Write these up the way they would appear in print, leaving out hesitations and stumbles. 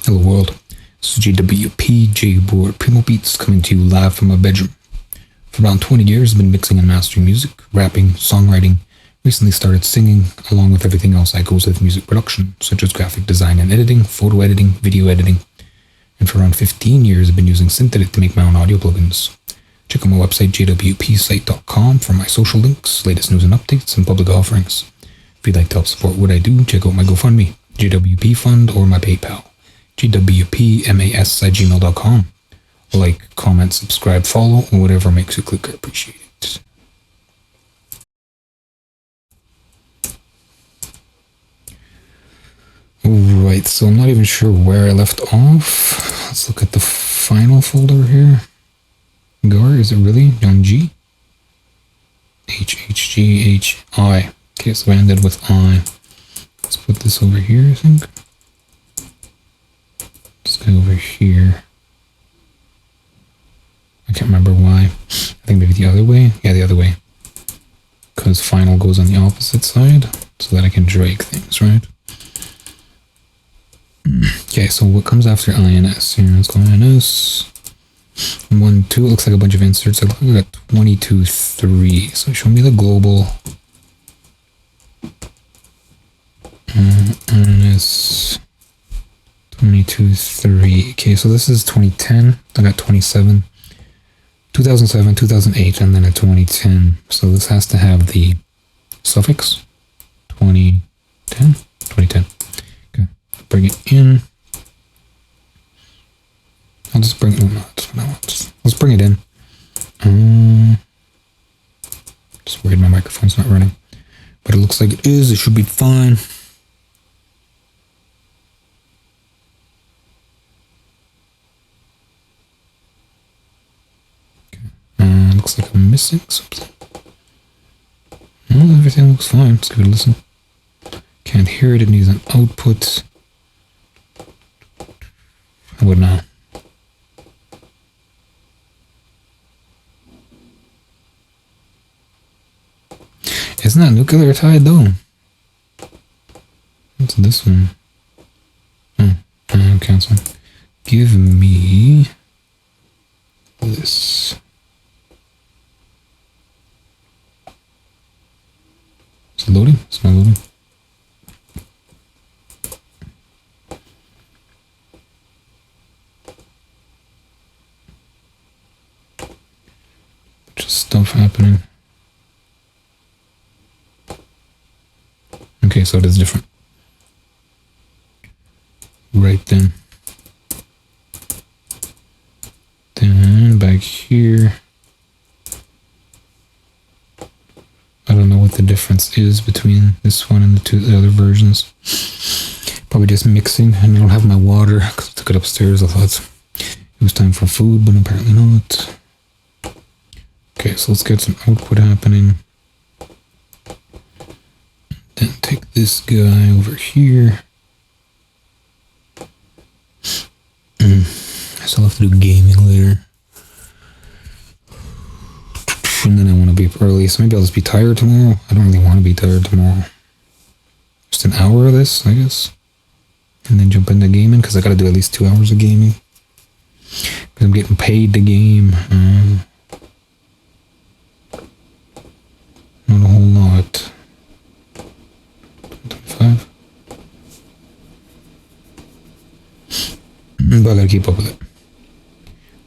Hello world, this is JWP, J-Board Primo Beats, coming to you live from my bedroom. For around 20 years I've been mixing and mastering music, rapping, songwriting, recently started singing, along with everything else that goes with music production, such as graphic design and editing, photo editing, video editing, and for around 15 years I've been using SynthEdit to make my own audio plugins. Check out my website jwpsite.com for my social links, latest news and updates, and public offerings. If you'd like to help support what I do, check out my GoFundMe, JWP Fund, or my PayPal, jwpmas@gmail.com. Like, comment, subscribe, follow, and whatever makes you click, I appreciate it. Alright, so I'm not even sure where I left off. Let's look at the final folder here. Gar, is it really? Young G? HHGHI. Okay, so I ended with I. Let's put this over here, I think. This guy over here. I can't remember why. I think maybe the other way? Yeah, the other way. Because final goes on the opposite side, so that I can drag things, right? Okay, so what comes after INS here? Let's go INS. 1, 2, it looks like a bunch of inserts. I got 22, 3. So show me the global. INS 22, 3. Okay, so this is 2010. I got 27. 2007, 2008, and then a 2010. So this has to have the suffix 2010. 2010. Okay, bring it in. I'll just bring it. No, that's what I want. Let's bring it in. Just worried my microphone's not running, but it looks like it is. It should be fine. Looks like I'm missing something. Well, everything looks fine. Let's give it a listen. Can't hear it. It needs an output. I would know. It's not nuclear tied though. What's this one? Cancel. Give me this. Is it loading? It's not loading. Just stuff happening. Okay, so it is different. Right then. Then back here. I don't know what the difference is between this one and the other versions. Probably just mixing, and I don't have my water because I took it upstairs. I thought it was time for food, but apparently not. Okay, so let's get some output happening. Then take this guy over here. I still have to do gaming later. And then I want to be up early, so maybe I'll just be tired tomorrow. I don't really want to be tired tomorrow. Just an hour of this, I guess. And then jump into gaming, because I got to do at least 2 hours of gaming. Because I'm getting paid to game. Not a whole lot. 25. But I gotta keep up with it.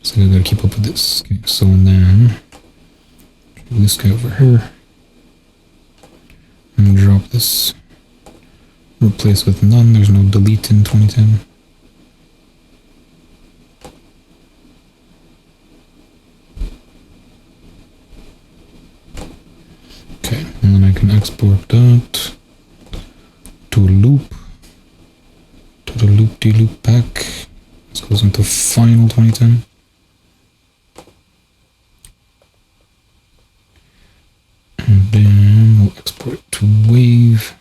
So I gotta keep up with this. Okay, so then this guy over here. And drop this. Replace with none. There's no delete in 2010. Okay, and then I can export that to a loop. To the loop-de-loop back. This goes into final 2010. And then we'll export it to wave.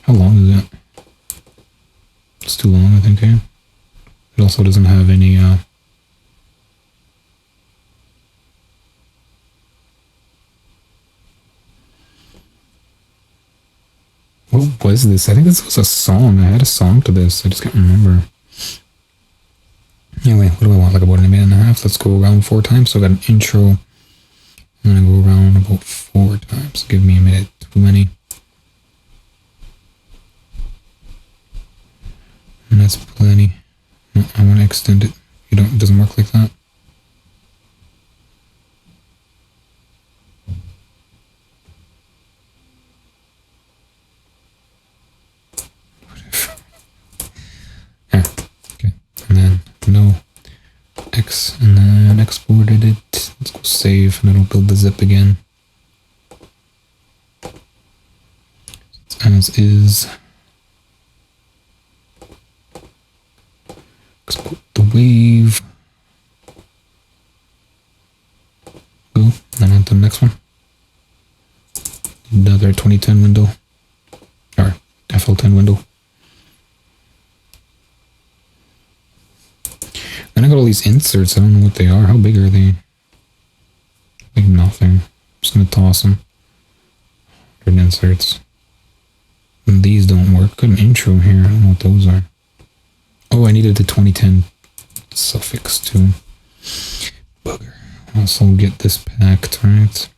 How long is that? It's too long, I think, eh? It also doesn't have any, What was this? I think this was a song. I had a song to this. I just can't remember. Anyway, what do I want? Like about a minute and a half. Let's go around 4 times. So I got an intro. I'm gonna go around about 4 times. Give me a minute. Too many. And that's plenty. No, I want to extend it. It doesn't work like that. Yeah, okay. And then no X, and then exported it. Let's go save, and it'll build the zip again. As is. Export the wave. Go, then on to the next one. Another 2010 window. Or FL10 window. Then I got all these inserts. I don't know what they are. How big are they? Like nothing. I'm just gonna toss them. 100 inserts. And these don't work. Got an intro here. I don't know what those are. Oh, I needed the 2010 suffix too. Bugger. Also get this packed, right?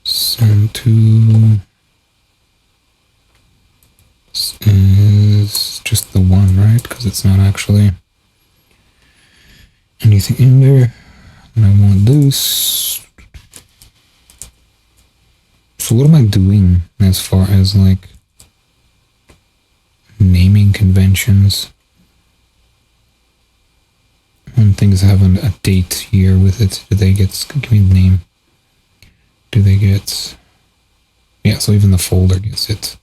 Send to... This is just the one, right? Because it's not actually anything in there. And I want this. So what am I doing as far as like naming conventions? When things have a date here with it, do they get, give me the name. Do they get, yeah, so even the folder gets it.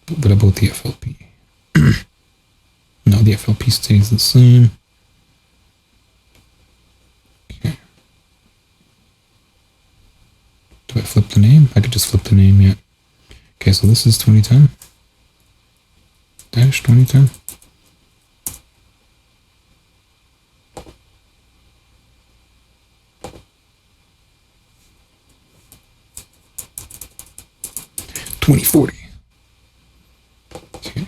What about the FLP? No, the FLP stays the same. Okay. Do I flip the name? I could just flip the name, yeah. Okay, so this is 2010. Dash 2010. $2040. Okay.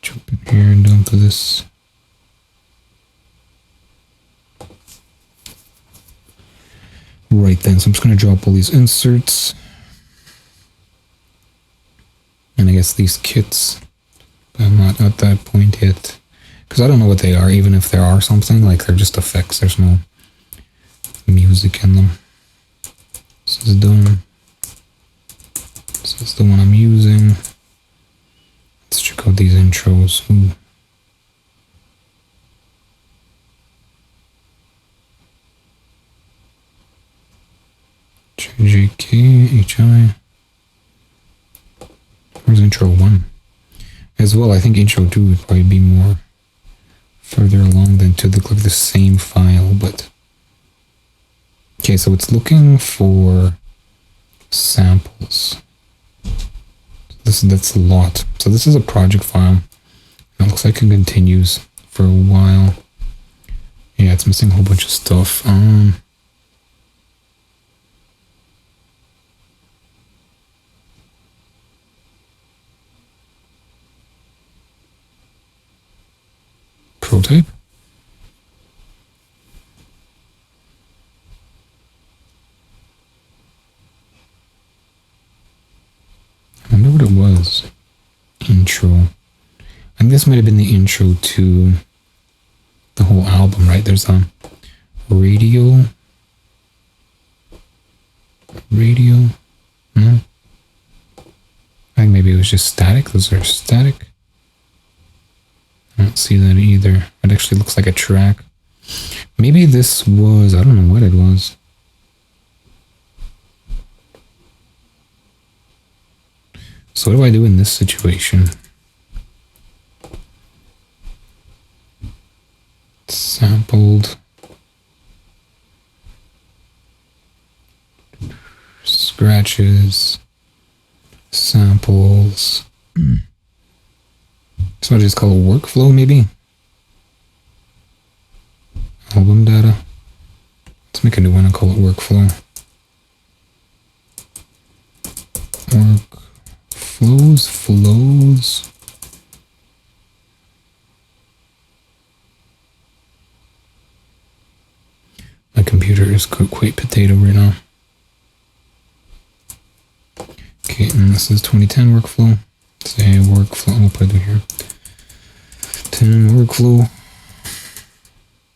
Jump in here and down to this. Right then, so I'm just going to drop all these inserts. And I guess these kits. But I'm not at that point yet. Because I don't know what they are, even if there are something. Like, they're just effects. There's no music in them. This is done. This is the one I'm using. Let's check out these intros. Ooh. JK, HI. Where's intro 1? As well, I think intro 2 would probably be more further along than to look like the same file, but... Okay, so it's looking for samples. That's a lot. So this is a project file. It looks like it continues for a while. Yeah, it's missing a whole bunch of stuff. Prototype. I wonder what it was. Intro. I think this might have been the intro to the whole album, right? There's a radio. Radio? No? I think maybe it was just static. Those are static. I don't see that either. It actually looks like a track. Maybe this was... I don't know what it was. So what do I do in this situation? Sampled. Scratches. Samples. So I just call it workflow, maybe? Album data. Let's make a new one and call it workflow. Workflow. Flows. My computer is quite potato right now. Okay, and this is 2010 workflow. Say workflow, I'll put it here. 10 workflow.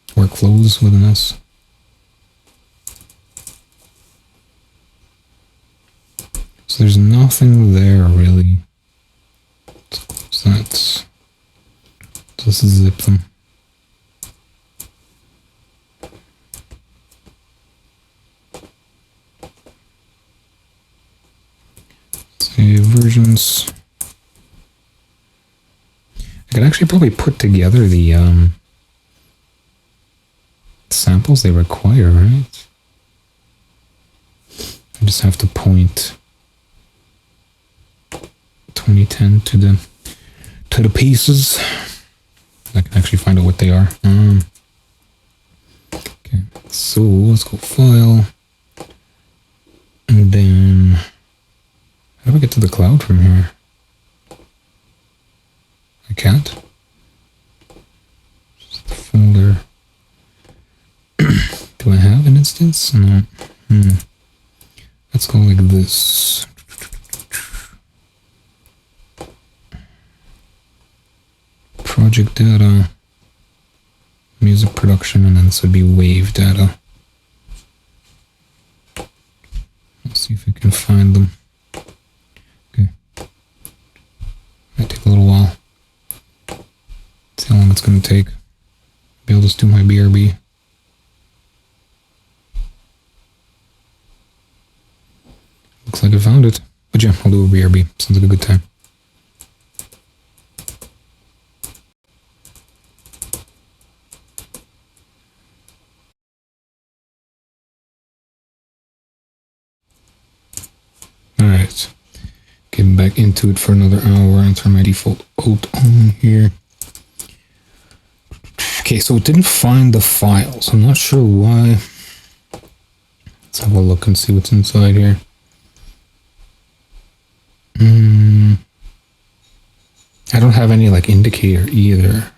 Workflows with an S. So there's nothing there really. Let's close that. Just zip them. Say versions. I could actually probably put together the samples they require, right? I just have to point 2010 to the pieces. I can actually find out what they are. Okay, so let's go file, and then how do I get to the cloud from here? I can't. Just the folder. Do I have an instance? No. Let's go like this. Project data, music production, and then this would be wave data. Let's see if we can find them. Okay. Might take a little while. See how long it's going to take. Maybe I'll just do my BRB. Looks like I found it. But yeah, I'll do a BRB. Sounds like a good time. Alright. Getting back into it for another hour. Enter my default Alt on here. Okay, so it didn't find the file, so I'm not sure why. Let's have a look and see what's inside here. I don't have any like indicator either.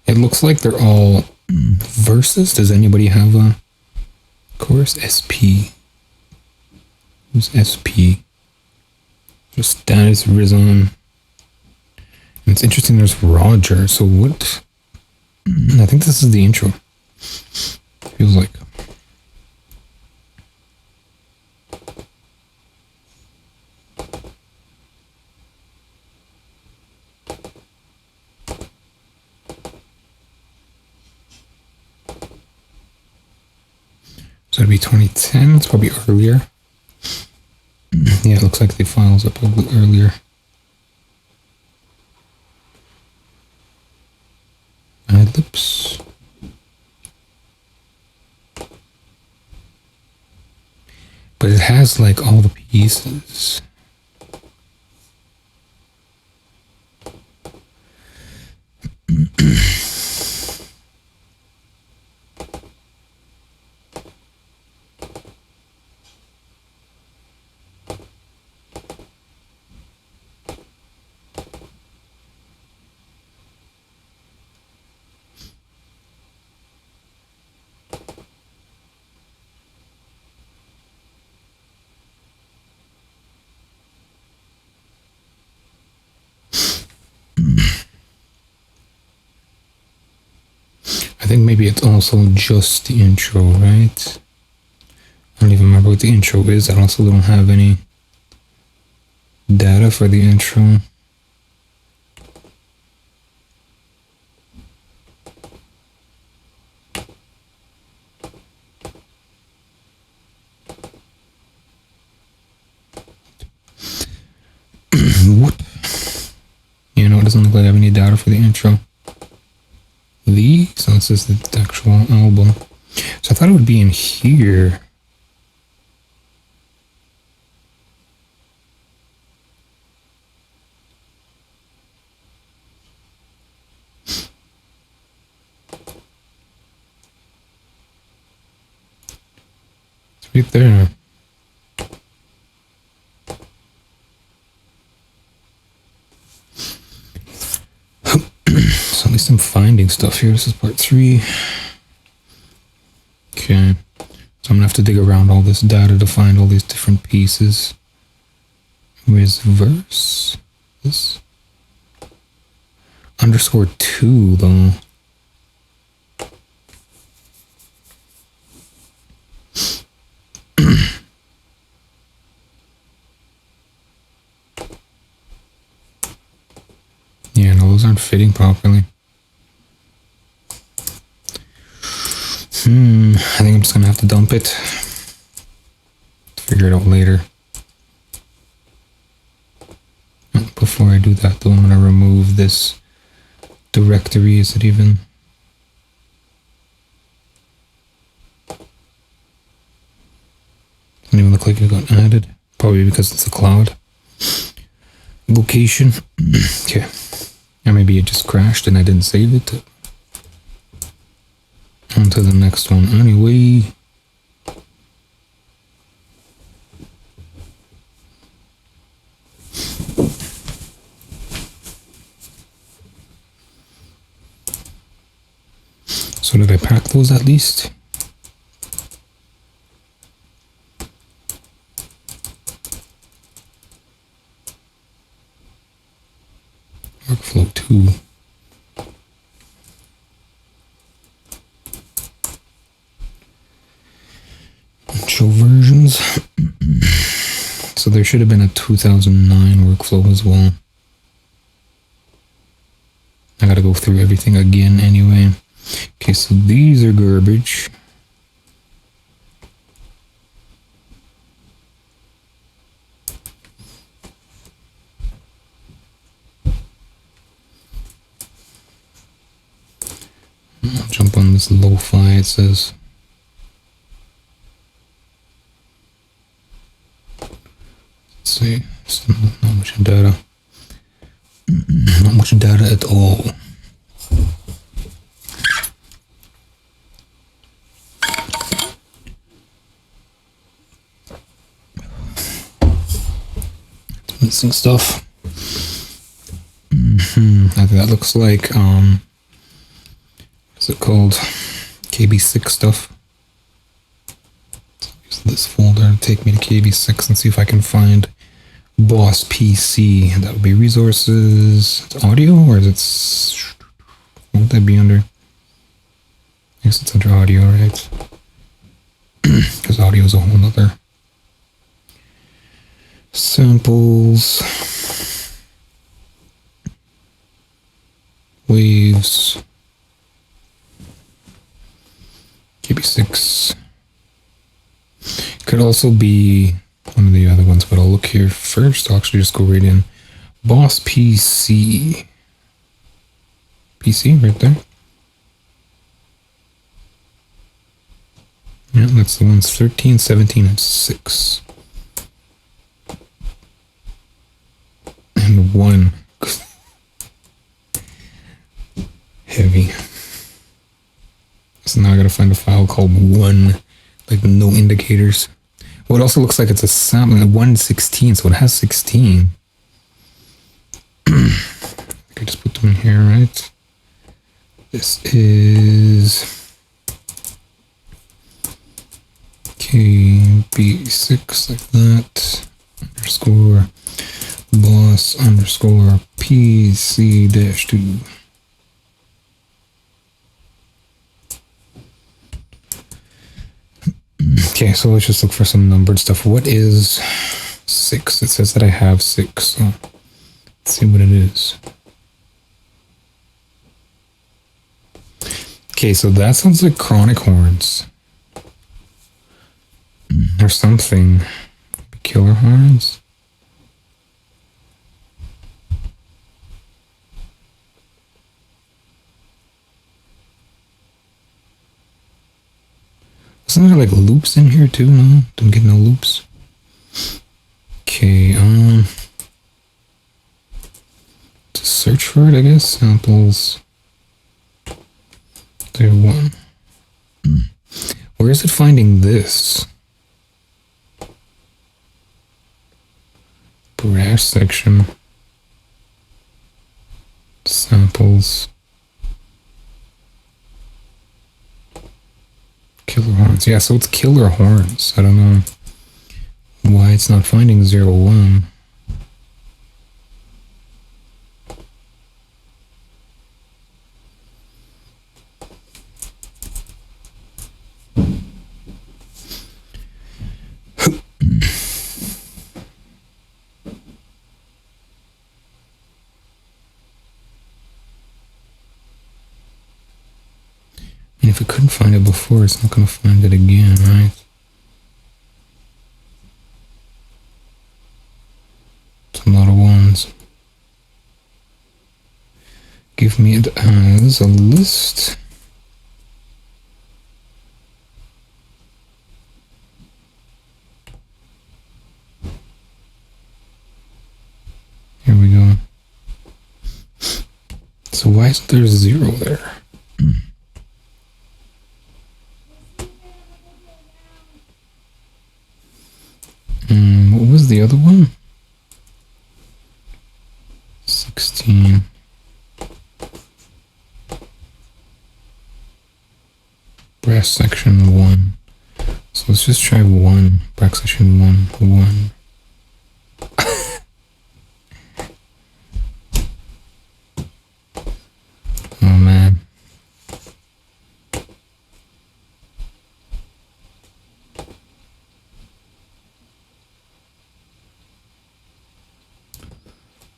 It looks like they're all verses. Does anybody have a chorus? SP. Who's SP? Just status Rizon. And it's interesting there's Roger. So what? I think this is the intro. Feels like. So it'd be 2010, it's probably earlier. Yeah, it looks like the files are probably earlier. Ad-libs. But it has like all the pieces. I think maybe it's also just the intro, right? I don't even remember what the intro is. I also don't have any data for the intro. What? You know, it doesn't look like I have any data for the intro. So this is the actual album. So I thought it would be in here. It's right there. least I'm finding stuff here. This is part 3. Okay. So I'm gonna have to dig around all this data to find all these different pieces. Where's verse? This? _2 though. Yeah, no, those aren't fitting properly. I think I'm just gonna have to dump it. Figure it out later. Before I do that though, I'm gonna remove this directory. Is it even? Doesn't even look like it got added. Probably because it's a cloud location. Okay. Or maybe it just crashed and I didn't save it. On to the next one. Anyway. So did I pack those at least? Workflow 2. Show versions. So there should have been a 2009 workflow as well. I gotta go through everything again anyway. Okay, so these are garbage. I'll jump on this lo-fi, it says. Let's see, it's not much data. Not much data at all. It's missing stuff. I think that looks like what's it called? KB6 stuff. Use this folder to take me to KB6 and see if I can find Boss PC. That would be resources. It's audio, or is it? What would that be under? I guess it's under audio, right? Because audio is a whole other. Samples. Waves. KB6. Could also be one of the other ones, but I'll look here first. I'll actually just go right in. Boss PC. PC right there. Yeah, that's the ones 13, 17, and 6. And 1. Heavy. So now I gotta find a file called 1, like no indicators. Well, it also looks like it's a sample, 116, so it has 16. I could just put them in here, right? This is KB6, like that, underscore boss underscore PC-2. Okay, so let's just look for some numbered stuff. What is 6? It says that I have 6. So let's see what it is. Okay, so that sounds like chronic horns. Or something. Killer horns? Isn't there like loops in here too? No, don't get no loops. Okay, to search for it, I guess. Samples. There, 1. Where is it finding this? Brass section. Samples. horns. Yeah, so it's killer horns. I don't know why it's not finding 01. And if it couldn't find it before, it's not going to find it again, right? It's a lot of ones. Give me there's a list. Here we go. So why isn't there 0 there? What was the other one? 16. Brass section 1. So let's just try 1. Brass section 1. Oh man.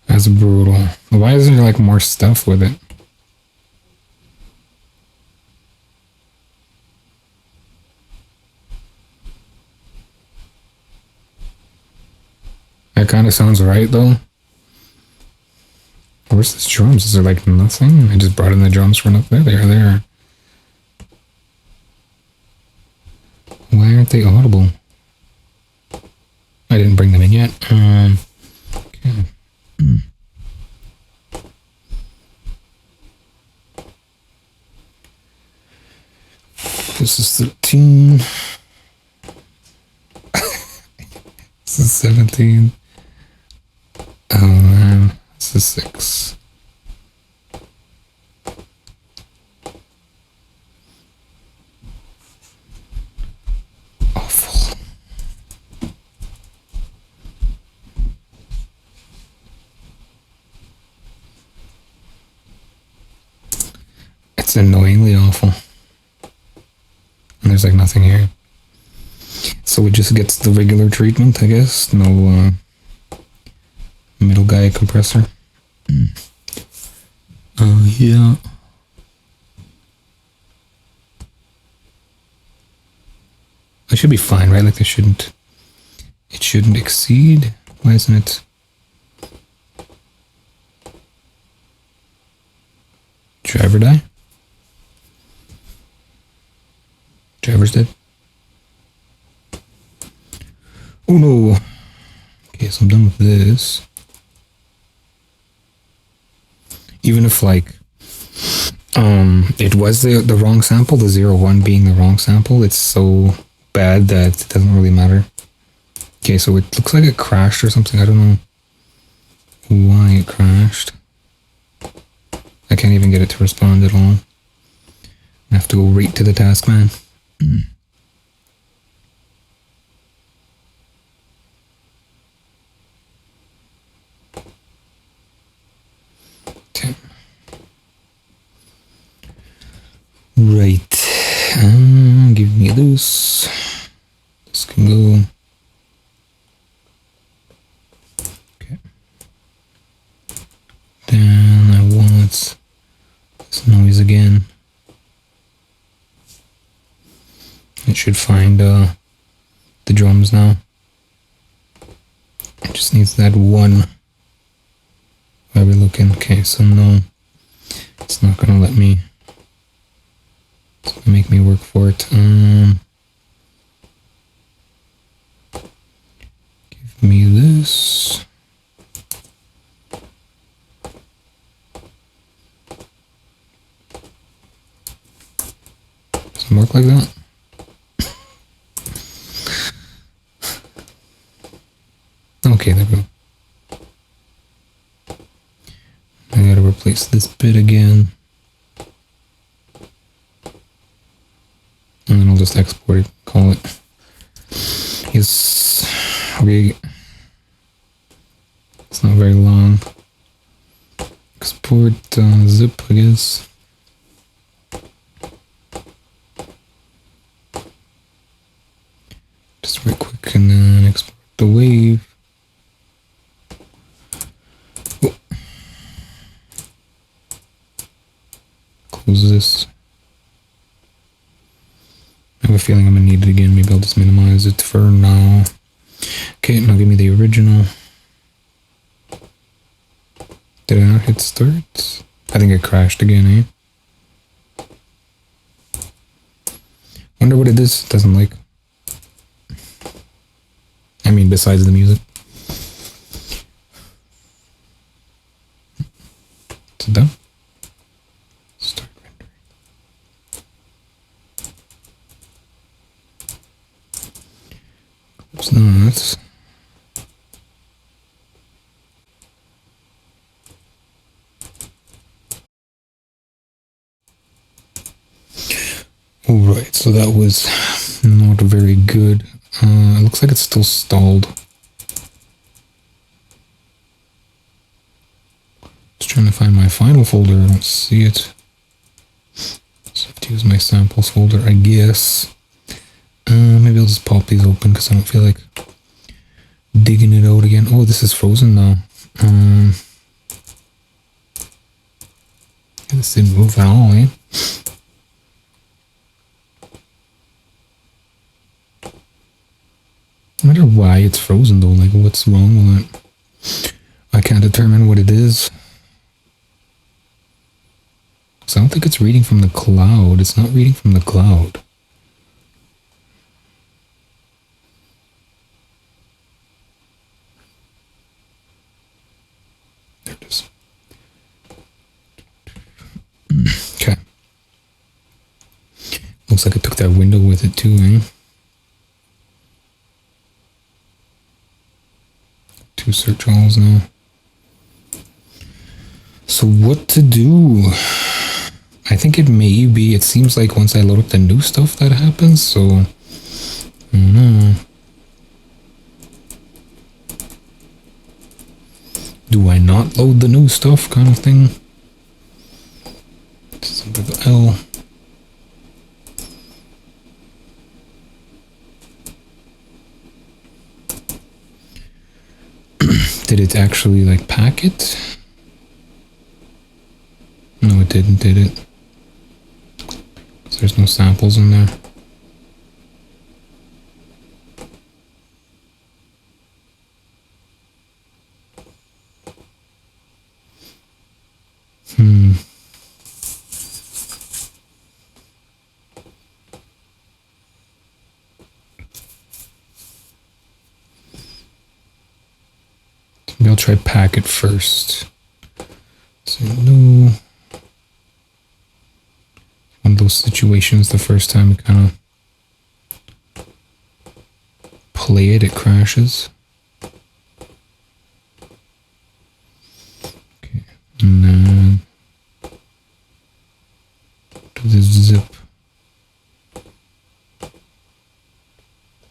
That's brutal. Why isn't there like more stuff with it? That kind of sounds right though. Where's this drums? Is there like nothing? I just brought in the drums for nothing. There they are. Why aren't they audible? I didn't bring them in yet. Okay. This is 13. This is 17. Oh man, this is 6. Awful. It's annoyingly awful. And there's like nothing here. So it just gets the regular treatment, I guess. No middle guy compressor. Oh yeah. It should be fine, right? Like it shouldn't exceed. Why isn't it? Driver die? Driver's dead. Oh no. Okay, so I'm done with this. Even if like it was the wrong sample, the 01 being the wrong sample, it's so bad that it doesn't really matter. Okay, so it looks like it crashed or something. I don't know why it crashed. I can't even get it to respond at all. I have to go right to the task, man. Okay. Right. Give me this. This can go. Okay. Then I want this noise again. It should find the drums now. It just needs that one. Where are we looking? Okay, so no, it's not gonna let me. It's gonna make me work for it. Give me this. Does it work like that? Okay, there we go. I gotta replace this bit again. And then I'll just export it, call it. Yes. Okay. It's not very long. Export zip, I guess. Just real quick, and then export the wave. Oh. Close this. I have a feeling I'm gonna need it again. Maybe I'll just minimize it for now. Okay, now give me the original. Did I not hit start? I think it crashed again, eh? Wonder what it is. Doesn't like. I mean, besides the music. Is it done? Start rendering. Oops, no, that's... Alright, so that was not very good. It looks like it's still stalled. Just trying to find my final folder, I don't see it. So I have to use my samples folder, I guess. Maybe I'll just pop these open because I don't feel like digging it out again. Oh, this is frozen now. This didn't move at all, eh? I wonder why it's frozen though, like what's wrong with it? I can't determine what it is. So I don't think it's reading from the cloud. It's not reading from the cloud. There it is. Okay. Looks like it took that window with it too, eh? Two search alls now. So what to do? I think it may be, it seems like once I load up the new stuff that happens, so I don't know. Do I not load the new stuff kind of thing? Something with L. Did it actually like pack it? No, it didn't, did it? So there's no samples in there. Maybe I'll try pack it first. So no. One of those situations the first time you kind of play it, it crashes. Okay, and then do this zip.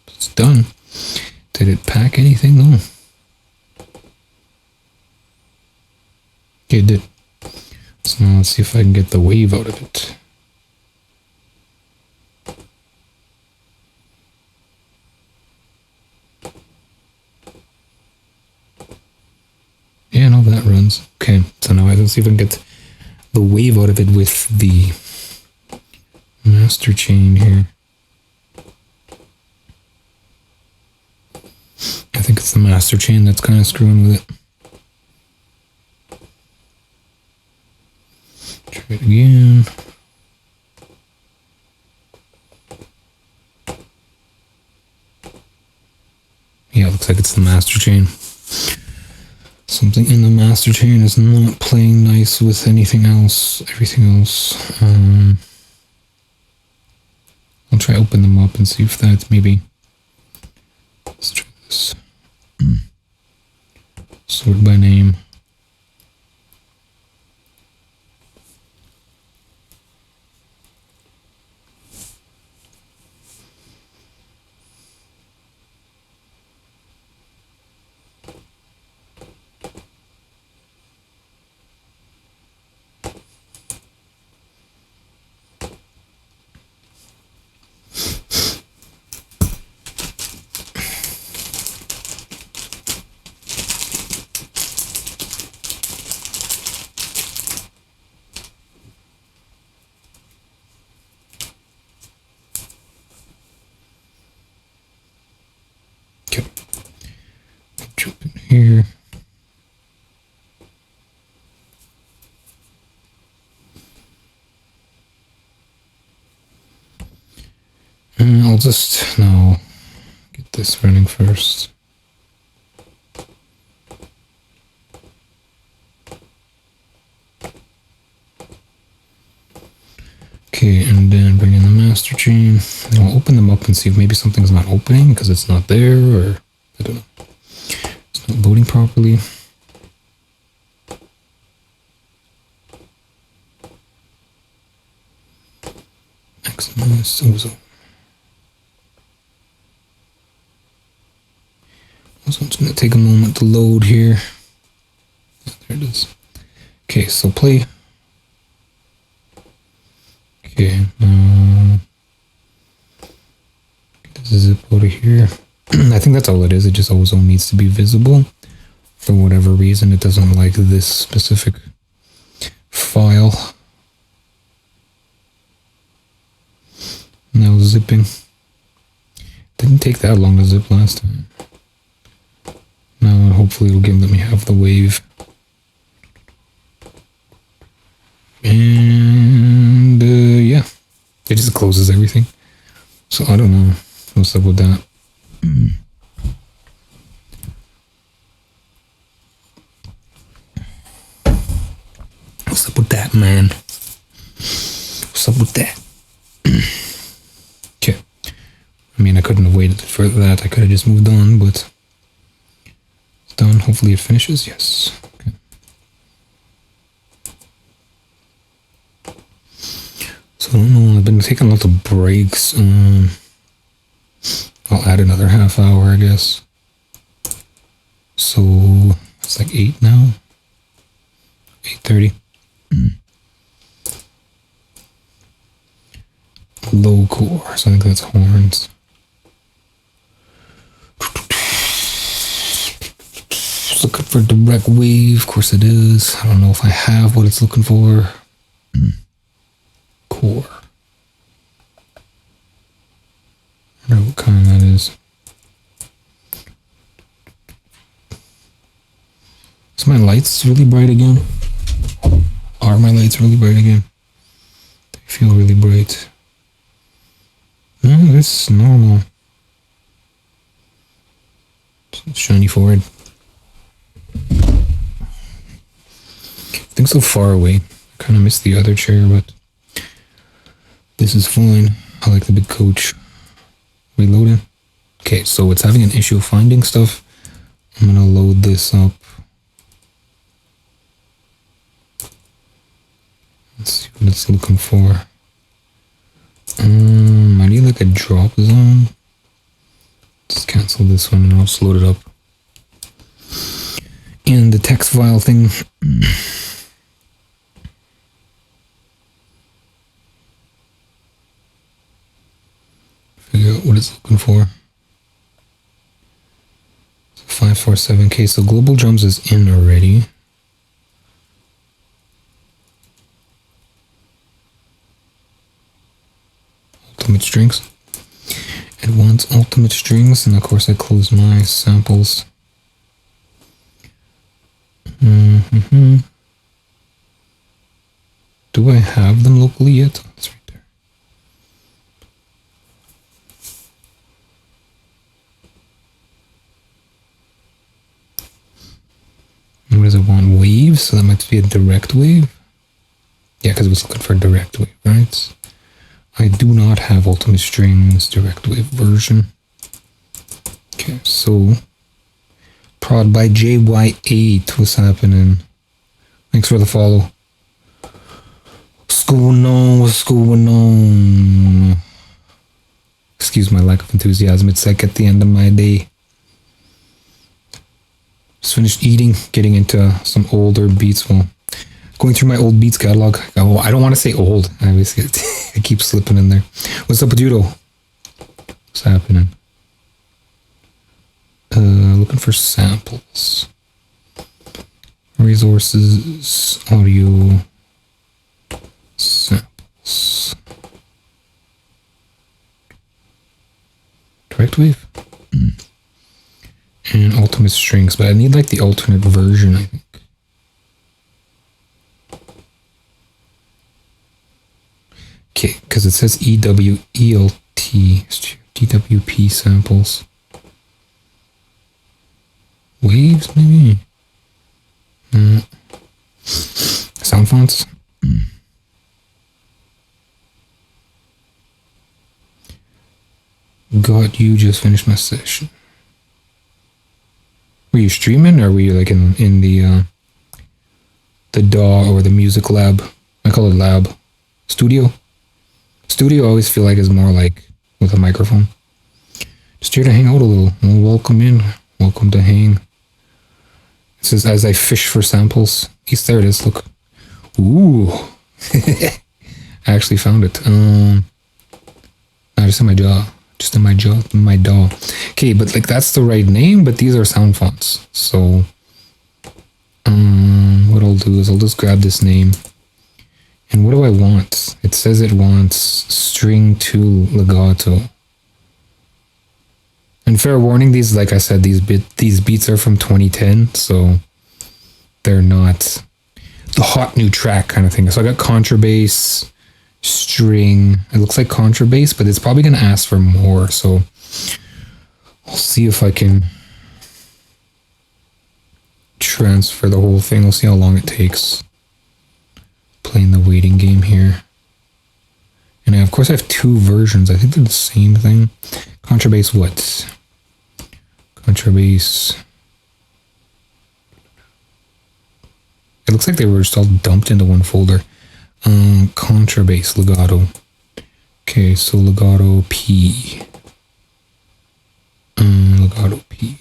It's done. Did it pack anything though? Okay, it did. So now let's see if I can get the wave out of it. Yeah, no, that runs. Okay, so now let's see if I can get the wave out of it with the master chain here. I think it's the master chain that's kind of screwing with it. Try it again. Yeah, it looks like it's the master chain. Something in the master chain is not playing nice with anything else, everything else. I'll try open them up and see if that's maybe... Let's try this. Sort by name. here. And I'll just now get this running first. Okay, and then bring in the master chain. And I'll open them up and see if maybe something's not opening because it's not there, or I don't know. It's not loading properly. Excellent. So it's going to take a moment to load here. There it is. Okay, so play. Okay, get the zip out of here. I think that's all it is. It just ozone needs to be visible. For whatever reason, it doesn't like this specific file. Now zipping. Didn't take that long to zip last time. Now hopefully it'll let me have the wave. And yeah, it just closes everything. So I don't know what's up with that. What's up with that, man? What's up with that? Okay. I mean, I couldn't have waited for that. I could have just moved on, but it's done. Hopefully it finishes. Yes. Okay. So I don't know. I've been taking lots of breaks. I'll add another half hour, I guess. So it's like 8 now. 8:30. Low core, so I think that's horns. It's looking for direct wave, of course it is. I don't know if I have what it's looking for. Core. I don't know what kind that is. Is my lights really bright again? Are my lights really bright again? They feel really bright. No, this is normal. Shiny forward. Things so far away. I kind of miss the other chair, but this is fine. I like the big coach. Reloading. Okay, so it's having an issue finding stuff. I'm gonna load this up. Let's see what it's looking for. I need like a drop zone. Just cancel this one and I'll just load it up. And the text file thing. Figure out what it's looking for. 547K. So global drums is in already. Ultimate strings. It wants ultimate strings, and of course I close my samples. Do I have them locally yet? Oh, it's right there. And what does it want? Waves? So that might be a direct wave. Yeah, because it was looking for a direct wave, right? I do not have Ultimate Strings direct wave version. Okay, so prod by JY8. What's happening? Thanks for the follow. What's going on? What's going on? Excuse my lack of enthusiasm. It's like at the end of my day. Just finished eating, getting into some older beats. Well, going through my old beats catalog. Oh, I don't want to say old. I keep slipping in there. What's up with Judo? What's happening? Looking for samples. Resources, audio, samples. Direct wave. And and ultimate strings, but I need like the alternate version, I think. Okay, because it says EWELT, JWP samples. Waves, maybe? Sound fonts? God, you just finished my session. Were you streaming, or were you like in the DAW or the music lab? I call it lab. Studio? Studio I always feel like is more like with a microphone. Just here to hang out a little. Well, welcome in. Welcome to hang. It says, as I fish for samples. Yes, there it is, look. Ooh. I actually found it. No, just in my jaw. Just in my jaw, in my DAW. Okay, but like that's the right name, but these are sound fonts. So, what I'll do is I'll just grab this name. And what do I want? It says it wants string 2 legato. And fair warning, these, like I said, these beats are from 2010, so they're not the hot new track kind of thing. So I got contrabass, string. It looks like contrabass, but it's probably going to ask for more. So I'll see if I can transfer the whole thing. We'll see how long it takes. Playing the waiting game here. And of course I have 2 versions. I think they're the same thing. Contrabass what? Contrabass. It looks like they were just all dumped into one folder. Contrabass legato. Okay, so legato P. Legato P.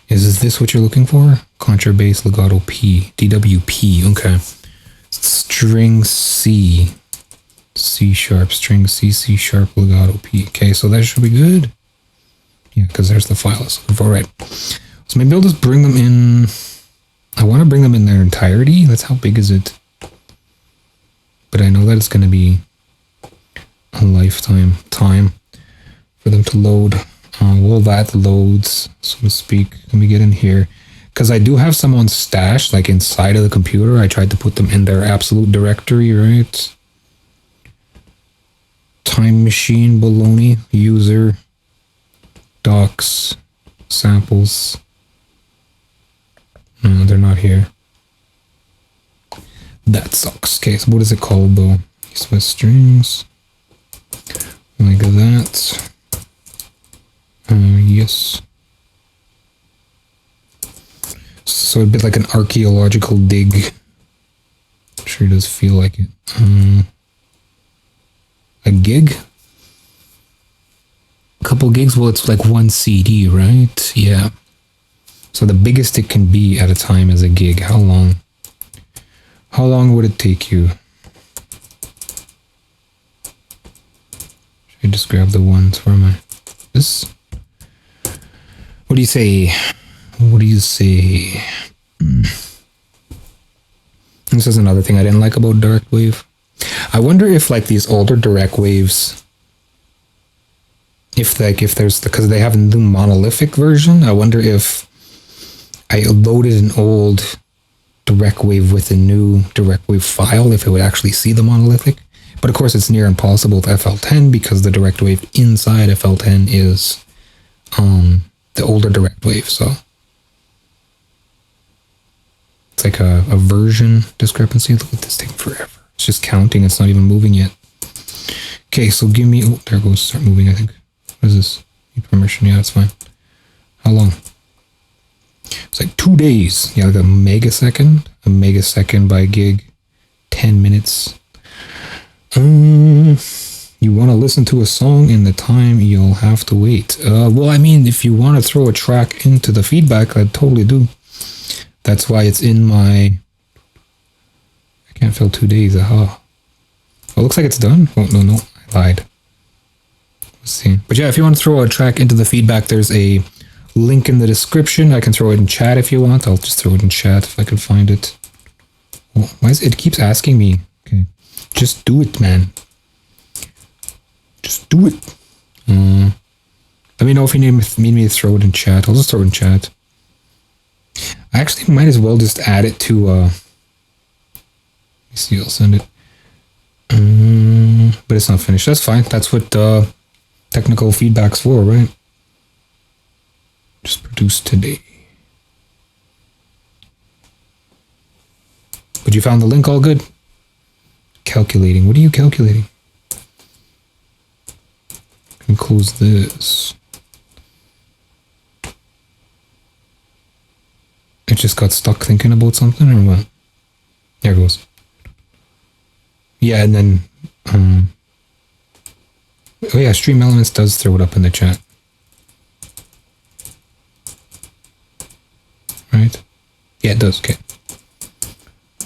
Is this what you're looking for? Contrabass legato P. DWP. Okay. String C. C sharp. String C. C sharp legato P. Okay, so that should be good. Yeah, because there's the file I was looking for. Right. So maybe I'll just bring them in. I want to bring them in their entirety. That's how big is it? But I know that it's going to be a lifetime time for them to load. Well, that loads, so to speak. Let me get in here. Because I do have some on stash, like inside of the computer. I tried to put them in their absolute directory, right? Time machine, baloney, user, docs, samples. No, they're not here. That sucks. Okay, so what is it called though? Smith strings. Like that. Yes. So a bit like an archaeological dig. Sure does feel like it. A gig? A couple gigs? Well, it's like 1 CD, right? Yeah. So the biggest it can be at a time is a gig. How long? How long would it take you? Should I just grab the ones? Where am I? This? What do you say? What do you say? This is another thing I didn't like about direct wave. I wonder if like these older direct waves, if there's, because they have a new monolithic version, I wonder if I loaded an old direct wave with a new direct wave file, if it would actually see the monolithic. But of course it's near impossible with FL10 because the direct wave inside FL10 is the older direct wave, so it's like a version discrepancy. Look at this thing forever. It's just counting, it's not even moving yet. Okay, so give me, oh, there it goes, start moving, I think. What is this? Need permission? Yeah, that's fine. How long? It's like 2 days. Yeah, like a megasecond by gig, 10 minutes. You want to listen to a song in the time you'll have to wait. Well, I mean, if you want to throw a track into the feedback, I totally do. That's why it's in my... I can't fill 2 days. Aha. Oh, looks like it's done. Oh, no, I lied. Let's see. But yeah, if you want to throw a track into the feedback, there's a link in the description. I can throw it in chat if you want. I'll just throw it in chat if I can find it. Oh, why is it keeps asking me? Okay. Just do it, man. Just do it. Let me know if you need me to throw it in chat. I'll just throw it in chat. I actually might as well just add it to, let me see, I'll send it. But it's not finished. That's fine. That's what technical feedback's for, right? Just produced today. But you found the link all good? Calculating. What are you calculating? Can close this. It just got stuck thinking about something or what? There it goes. Yeah, and then oh yeah, Stream Elements does throw it up in the chat. Right? Yeah, it does. Okay.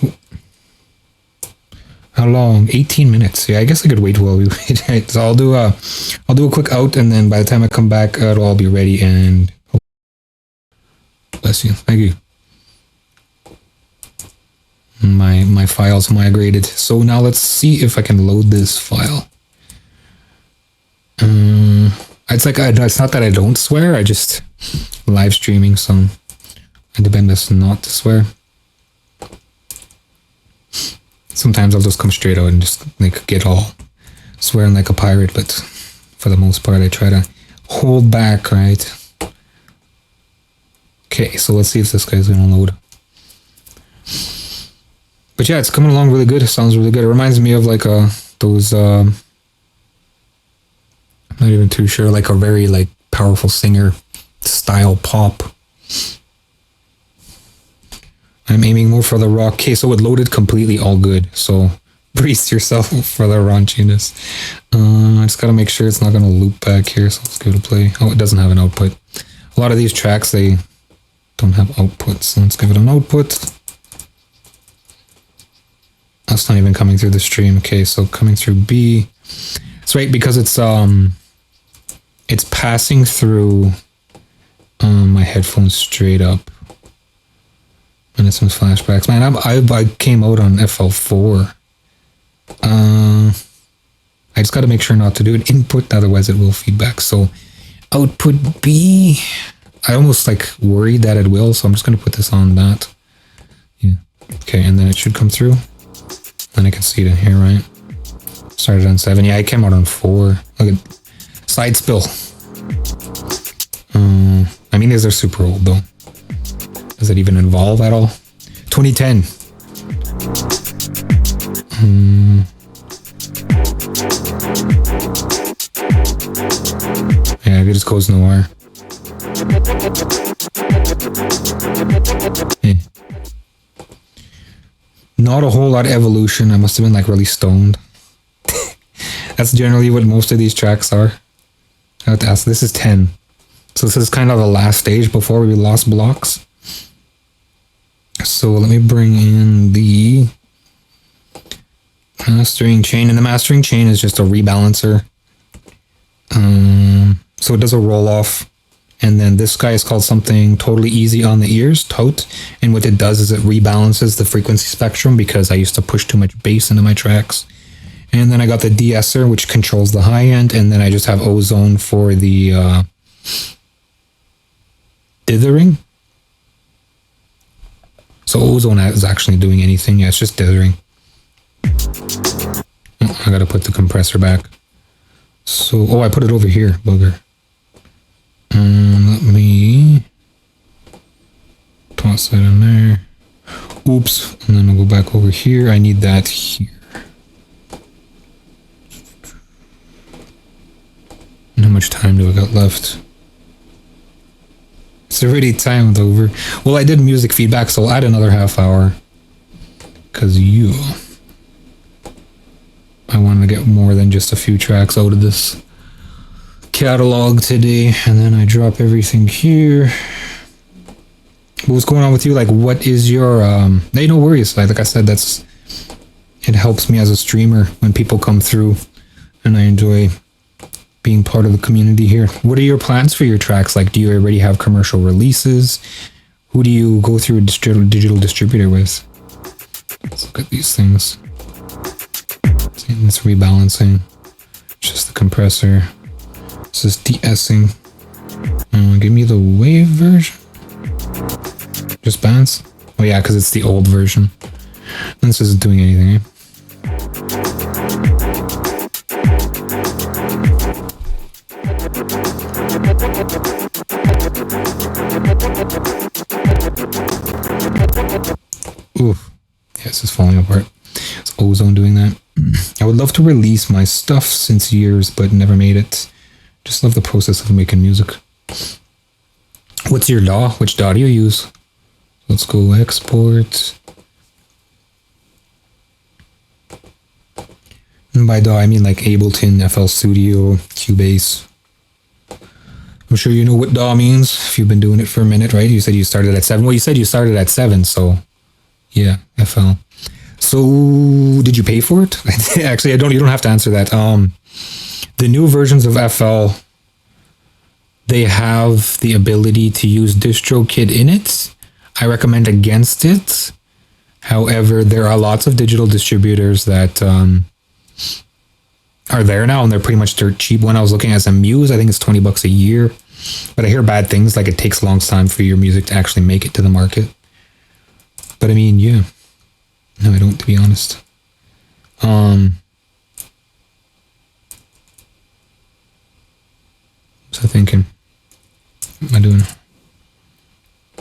Ooh. How long? 18 minutes. Yeah, I guess I could wait while we wait. Right? So I'll do a quick out, and then by the time I come back, it'll all be ready. And bless you. Thank you. My files migrated. So now let's see if I can load this file. It's not that I don't swear. I just live streaming, so I depend best not to swear. Sometimes I'll just come straight out and just like get all swearing like a pirate, but for the most part I try to hold back, right? Okay, so let's see if this guy's gonna load. But yeah, it's coming along really good. It sounds really good. It reminds me of like those I'm not even too sure, like a very like powerful singer style pop. I'm aiming more for the rock. Okay, so it loaded completely all good. So brace yourself for the raunchiness. I just gotta make sure it's not gonna loop back here. So let's give it a play. Oh, it doesn't have an output. A lot of these tracks, they don't have outputs. So let's give it an output. That's not even coming through the stream. Okay, so coming through B. It's right because it's passing through my headphones straight up. And it's some flashbacks. Man, I came out on FL4. I just got to make sure not to do an input, otherwise it will feedback. So output B. I almost like worried that it will, so I'm just going to put this on that. Yeah. Okay, and then it should come through. Then I can see it in here, right? Started on 7. Yeah, I came out on 4. Look at side spill. I mean, these are super old though. Does it even involve at all? 2010. Yeah, it just goes nowhere. Yeah. Not a whole lot of evolution. I must have been like really stoned. That's generally what most of these tracks are. I have to ask. This is 10. So this is kind of the last stage before we lost blocks. So let me bring in the mastering chain. And the mastering chain is just a rebalancer. So it does a roll off. And then this guy is called something totally easy on the ears, tote. And what it does is it rebalances the frequency spectrum because I used to push too much bass into my tracks. And then I got the de-esser, which controls the high end. And then I just have ozone for the dithering. So ozone is actually doing anything. Yeah, it's just dithering. Oh, I gotta put the compressor back. So, oh, I put it over here, bugger. Let me toss that in there. Oops. And then I'll go back over here. I need that here. And how much time do I got left? It's already timed over. Well, I did music feedback, so I'll add another half hour. Because I want to get more than just a few tracks out of this catalog today. And then I drop everything here. What's going on with you? Like, what is your hey, no worries. Like I said, it helps me as a streamer when people come through, and I enjoy being part of the community here. What are your plans for your tracks? Like, do you already have commercial releases? Who do you go through a digital distributor with? Let's look at these things. It's rebalancing. It's just the compressor. This is de-essing. Give me the wave version. Just bounce. Oh yeah, because it's the old version. This isn't doing anything, eh? Oof. Yeah, this is falling apart. It's Ozone doing that. I would love to release my stuff since years, but never made it. Just love the process of making music. What's your DAW? Which DAW do you use? Let's go export. And by DAW, I mean like Ableton, FL Studio, Cubase. I'm sure you know what DAW means if you've been doing it for a minute, right? You said you started at 7. Well, you said you started at 7, so yeah, FL. So did you pay for it? Actually, you don't have to answer that. The new versions of FL, they have the ability to use DistroKid in it. I recommend against it. However, there are lots of digital distributors that are there now, and they're pretty much dirt cheap. When I was looking at some Muse, I think it's $20 a year. But I hear bad things, like it takes a long time for your music to actually make it to the market. But I mean, yeah. No, I don't, to be honest. So thinking, what am I doing?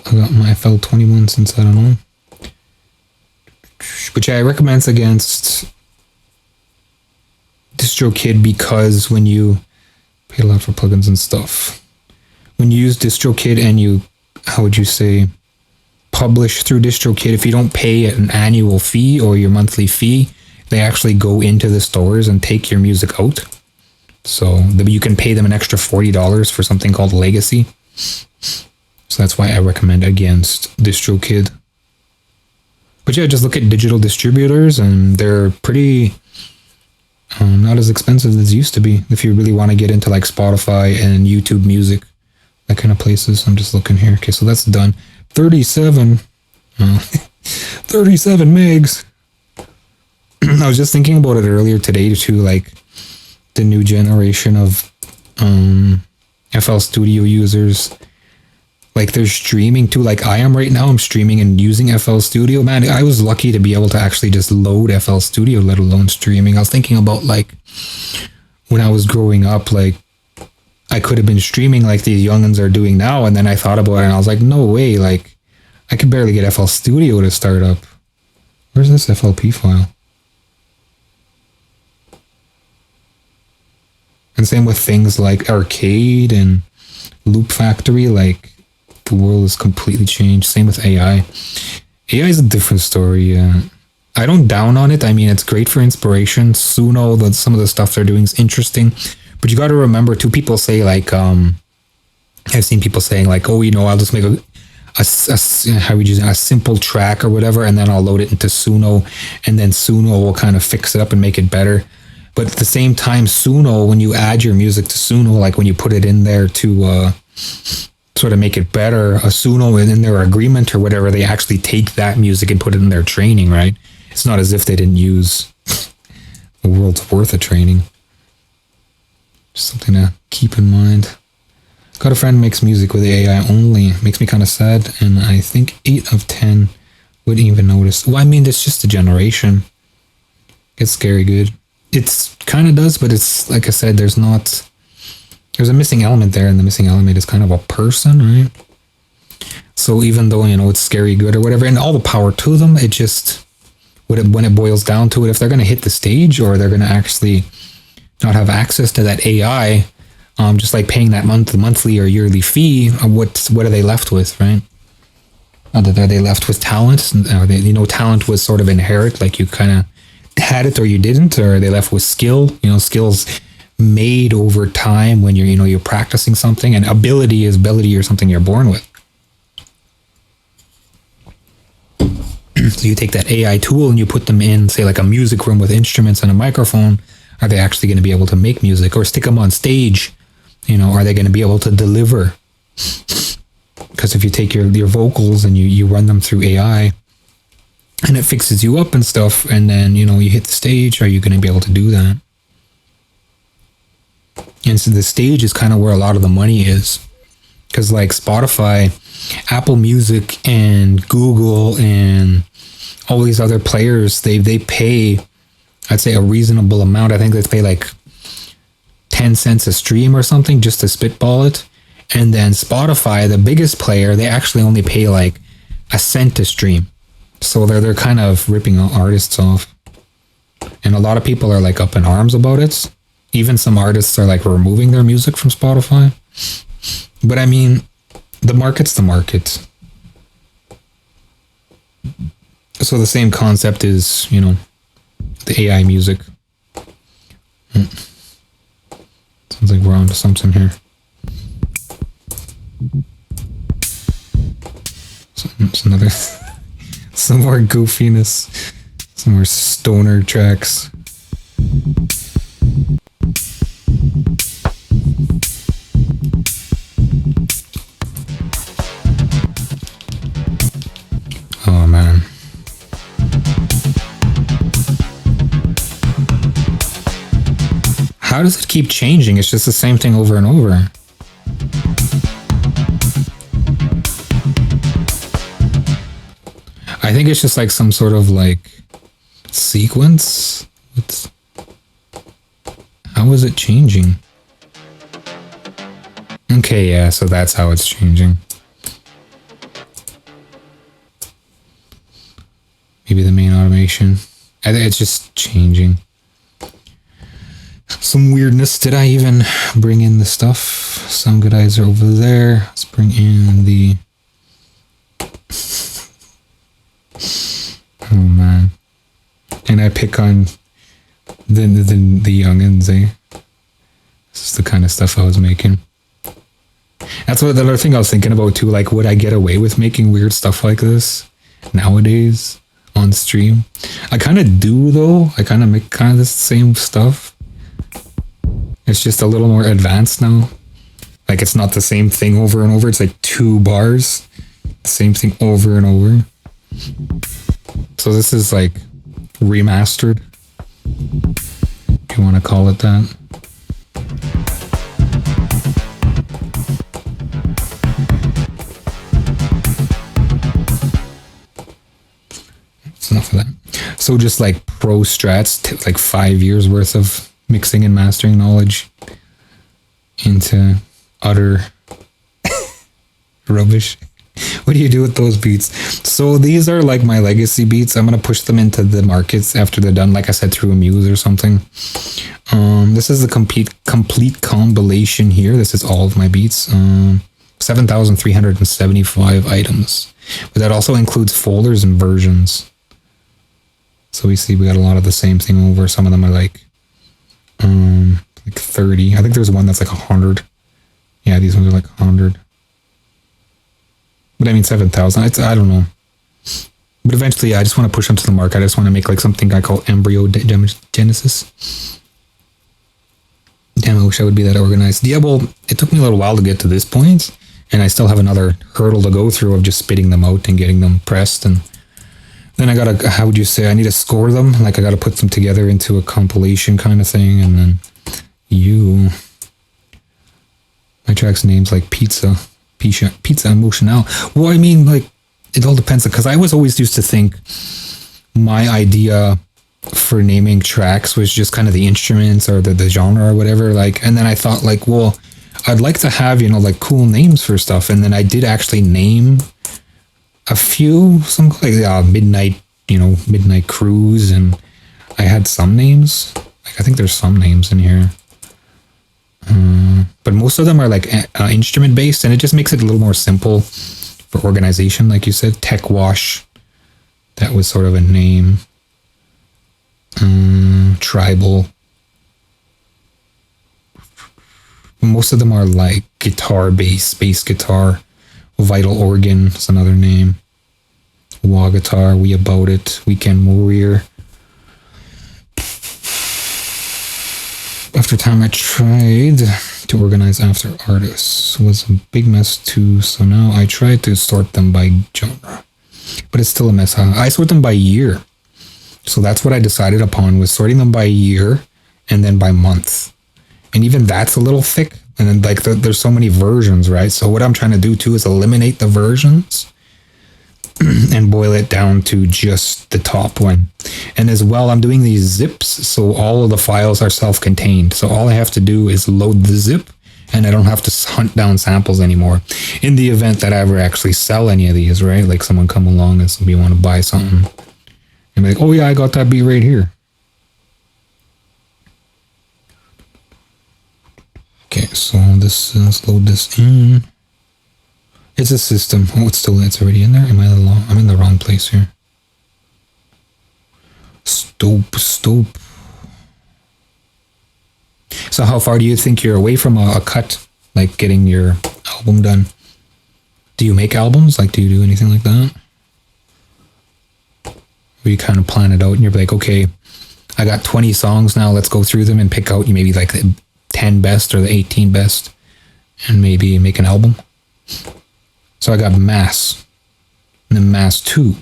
I got my FL21 since I don't know. But yeah, I recommend against DistroKid because when you pay a lot for plugins and stuff, when you use DistroKid and you, how would you say, publish through DistroKid, if you don't pay an annual fee or your monthly fee, they actually go into the stores and take your music out. So you can pay them an extra $40 for something called Legacy. So that's why I recommend against DistroKid. But yeah, just look at digital distributors and they're pretty not as expensive as it used to be if you really want to get into like Spotify and YouTube Music, that kind of places. I'm just looking here. Okay, so that's done. 37 megs. I was just thinking about it earlier today too, like the new generation of FL Studio users. Like they're streaming too, like I am right now. I'm streaming and using FL Studio. Man, I was lucky to be able to actually just load FL Studio, let alone streaming. I was thinking about like when I was growing up, like I could have been streaming like these youngins are doing now. And then I thought about it and I was like, no way. Like I could barely get FL Studio to start up. Where's this FLP file? And same with things like Arcade and Loop Factory, like the world has completely changed. Same with AI. AI is a different story. I don't down on it. I mean, it's great for inspiration. Suno, some of the stuff they're doing is interesting. But you got to remember, too, people say like, I've seen people saying like, oh, you know, I'll just make a simple track or whatever, and then I'll load it into Suno, and then Suno will kind of fix it up and make it better. But at the same time, Suno, when you add your music to Suno, like when you put it in there to sort of make it better, a Suno in their agreement or whatever, they actually take that music and put it in their training, right? It's not as if they didn't use a world's worth of training. Just something to keep in mind. Got a friend who makes music with AI only. Makes me kind of sad, and I think 8 of 10 wouldn't even notice. Well, I mean, it's just a generation. It's scary good. It's kind of does, but it's like I said, there's a missing element there, and the missing element is kind of a person, right? So even though, you know, it's scary good or whatever, and all the power to them, it just, when it boils down to it, if they're going to hit the stage or they're going to actually not have access to that AI, just like paying that monthly or yearly fee, what are they left with, right? Are they left with talent? Are they, you know, talent was sort of inherent, like you kind of had it or you didn't, or are they left with skill? You know, skills made over time when you're practicing something, and ability is ability or something you're born with. So you take that AI tool and you put them in, say, like a music room with instruments and a microphone. Are they actually going to be able to make music? Or stick them on stage? You know, are they going to be able to deliver? Because if you take your vocals and you run them through AI and it fixes you up and stuff, and then, you know, you hit the stage, are you going to be able to do that? And so the stage is kind of where a lot of the money is. Because like Spotify, Apple Music, and Google, and all these other players, they pay, I'd say, a reasonable amount. I think they pay like 10 cents a stream or something just to spitball it. And then Spotify, the biggest player, they actually only pay like a cent a stream. So they're kind of ripping artists off. And a lot of people are like up in arms about it. Even some artists are like removing their music from Spotify. But I mean, the market's the market. So the same concept is, you know, the AI music. Sounds like we're on to something here. It's another, some more goofiness, some more stoner tracks. Oh man. How does it keep changing? It's just the same thing over and over. I think it's just like some sort of like sequence. How is it changing? Okay, yeah, so that's how it's changing. Maybe the main automation. I think it's just changing. Some weirdness. Did I even bring in the stuff? Some good eyes are over there. Let's bring in the... Oh man. And I pick on the youngins, eh? This is the kind of stuff I was making. That's what the other thing I was thinking about too. Like, would I get away with making weird stuff like this nowadays on stream? I kind of do though. I kind of make kind of the same stuff. It's just a little more advanced now. Like, it's not the same thing over and over. It's like 2 bars. Same thing over and over. So this is like remastered, if you want to call it that. That's enough of that. So just like pro strats, like 5 years worth of mixing and mastering knowledge into utter rubbish. What do you do with those beats? So these are like my legacy beats. I'm going to push them into the markets after they're done, like I said, through a Muse or something. This is the complete compilation here. This is all of my beats. 7,375 items. But that also includes folders and versions. So we see we got a lot of the same thing over. Some of them are like 30. I think there's one that's like 100. Yeah, these ones are like 100. But I mean 7,000. I don't know. But eventually, I just want to push onto the market. I just want to make like something I call embryo genesis. Damn, I wish I would be that organized. Yeah, well, it took me a little while to get to this point, and I still have another hurdle to go through of just spitting them out and getting them pressed. And then I gotta, how would you say, I need to score them. Like I gotta put them together into a compilation kind of thing, and then my track's name's like Pizza Emotional. Well, I mean, like, it all depends, because I was always used to think my idea for naming tracks was just kind of the instruments or the genre or whatever. Like, and then I thought like, well, I'd like to have, you know, like cool names for stuff. And then I did actually name a few, some like Midnight Cruise, and I had some names. Like, I think there's some names in here. But most of them are like instrument based, and it just makes it a little more simple for organization. Like you said, Tech Wash, that was sort of a name. Tribal. Most of them are like guitar, bass guitar. Vital Organ is another name. Wah Guitar, We About It, Weekend Warrior. After time I tried to organize after artists. It was a big mess too, so now I try to sort them by genre. But it's still a mess, huh? I sort them by year. So that's what I decided upon, was sorting them by year and then by month. And even that's a little thick. And then like there's so many versions, right? So what I'm trying to do too is eliminate the versions and boil it down to just the top one. And as well, I'm doing these zips, so all of the files are self-contained. So all I have to do is load the zip, and I don't have to hunt down samples anymore. In the event that I ever actually sell any of these, right? Like someone come along and somebody want to buy something, and be like, oh yeah, I got that beat right here. Okay, so this is, load this in. It's a system. Oh, it's already in there. I'm in the wrong place here. Stop. So how far do you think you're away from a cut, like getting your album done? Do you make albums? Like, do you do anything like that? Or you kind of plan it out and you're like, okay, I got 20 songs now. Let's go through them and pick out maybe like the 10 best or the 18 best and maybe make an album. So I got Mass and then Mass 2.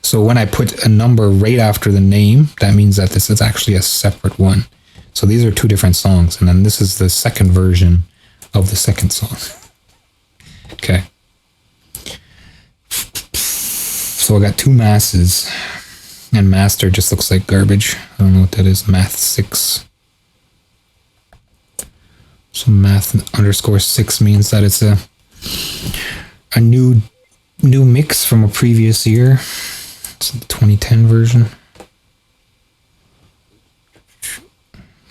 So when I put a number right after the name, that means that this is actually a separate one. So these are two different songs. And then this is the second version of the second song. Okay. So I got two Masses. And Master just looks like garbage. I don't know what that is. Math 6. So Math _6 means that it's a new mix from a previous year. It's the 2010 version.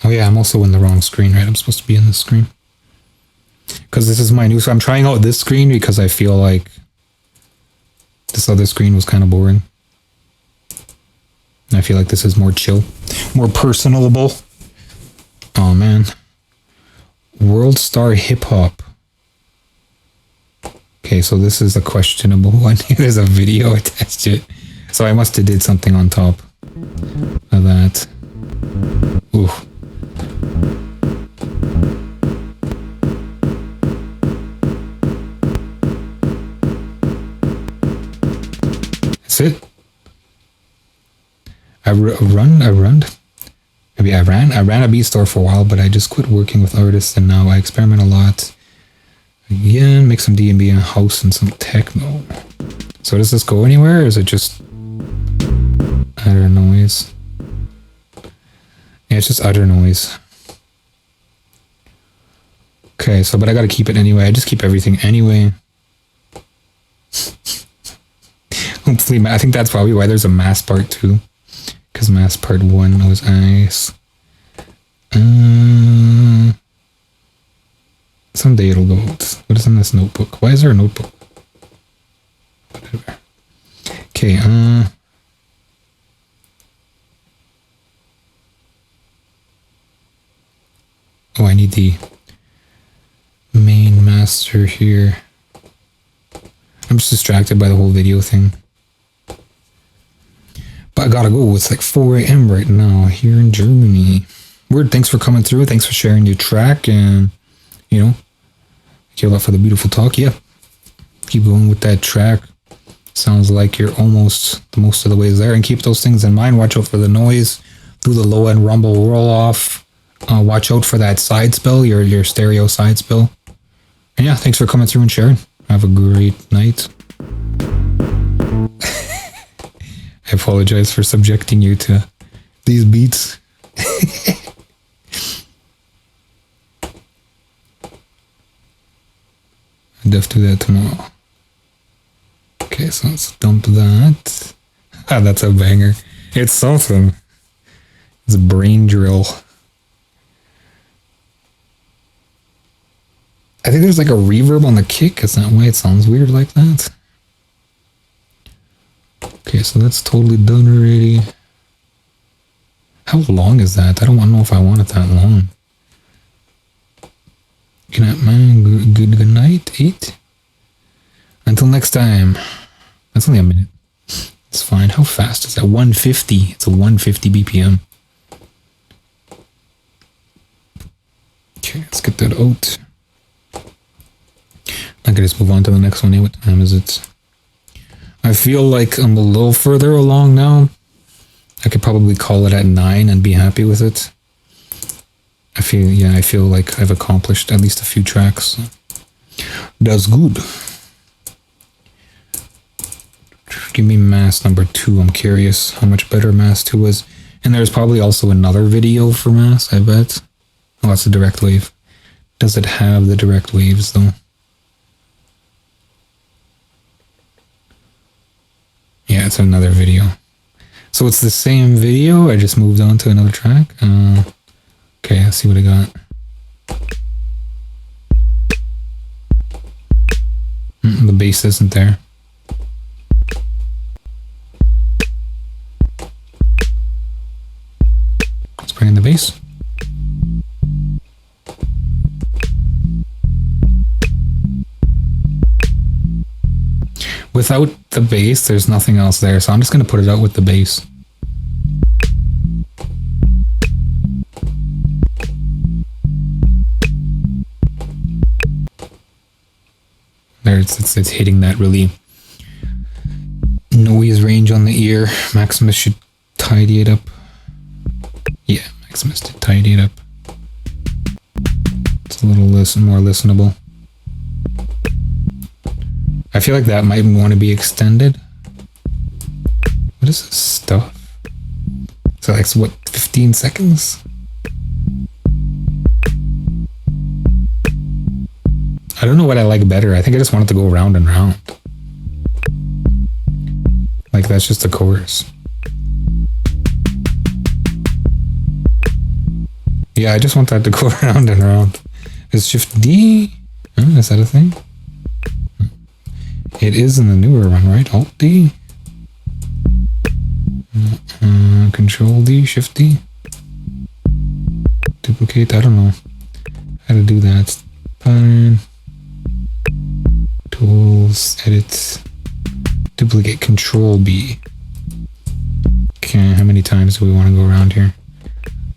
Oh yeah, I'm also in the wrong screen, right? I'm supposed to be in this screen. Because this is my new... So I'm trying out this screen because I feel like this other screen was kind of boring. And I feel like this is more chill. More personable. Oh man. World Star Hip Hop. Okay, so this is a questionable one. There's a video attached to it. So I must have did something on top of that. Ooh. That's it. I ran a beat store for a while, but I just quit working with artists and now I experiment a lot. Again, make some D&B and house and some techno. So does this go anywhere or is it just utter noise? Yeah, it's just utter noise. Okay, so but I gotta keep it anyway. I just keep everything anyway. Hopefully, I think that's probably why there's a Mass Part 2. Because Mass Part 1 was nice. Someday it'll go out. What is in this notebook? Why is there a notebook? Whatever. Okay, oh, I need the main master here. I'm just distracted by the whole video thing. But I gotta go. It's like 4 a.m. right now here in Germany. Word, thanks for coming through. Thanks for sharing your track. And, you know, thank you a lot for the beautiful talk. Yeah. Keep going with that track. Sounds like you're almost most of the ways there. And keep those things in mind. Watch out for the noise. Do the low end rumble roll off. Watch out for that side spill, your stereo side spill. And yeah, thanks for coming through and sharing. Have a great night. I apologize for subjecting you to these beats. I'll have to do that tomorrow. Okay, so let's dump that. Ah, that's a banger. It's something. It's a brain drill. I think there's like a reverb on the kick. Is that why it sounds weird like that? Okay, so that's totally done already. How long is that? I don't know if I want it that long. Good night, man. Good night. 8. Until next time. That's only a minute. It's fine. How fast is that? 150. It's a 150 BPM. Okay, let's get that out. I can just move on to the next one. What time is it? I feel like I'm a little further along now. I could probably call it at 9 and be happy with it. I feel like I've accomplished at least a few tracks. So. That's good. Give me mass number 2. I'm curious how much better mass 2 was. And there's probably also another video for mass, I bet. Oh, that's a direct wave. Does it have the direct waves though? Yeah, it's another video. So it's the same video, I just moved on to another track. Okay, let's see what I got. The bass isn't there. Let's bring in the bass. Without the bass, there's nothing else there, so I'm just going to put it out with the bass. There, it's hitting that really noise range on the ear. Maximus should tidy it up. Yeah, Maximus did tidy it up. It's a little more listenable. I feel like that might want to be extended. What is this stuff? So like, what, 15 seconds? I don't know what I like better. I think I just want it to go round and round. Like, that's just the chorus. Yeah, I just want that to go round and round. Is Shift D? Is that a thing? It is in the newer one, right? Alt D? Control D, Shift D? Duplicate, I don't know how to do that. Pattern. Tools, edit, duplicate, Control B. Okay, how many times do we want to go around here?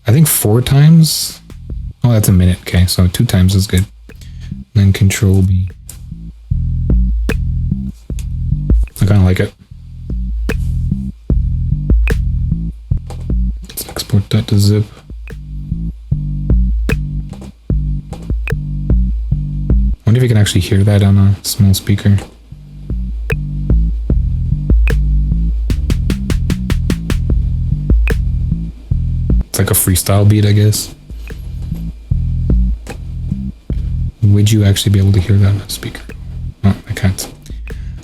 I think 4 times. Oh, that's a minute. Okay, so 2 times is good. Then Control B. I kind of like it. Let's export that to zip. I wonder if you can actually hear that on a small speaker. It's like a freestyle beat, I guess. Would you actually be able to hear that on a speaker? Oh, I can't.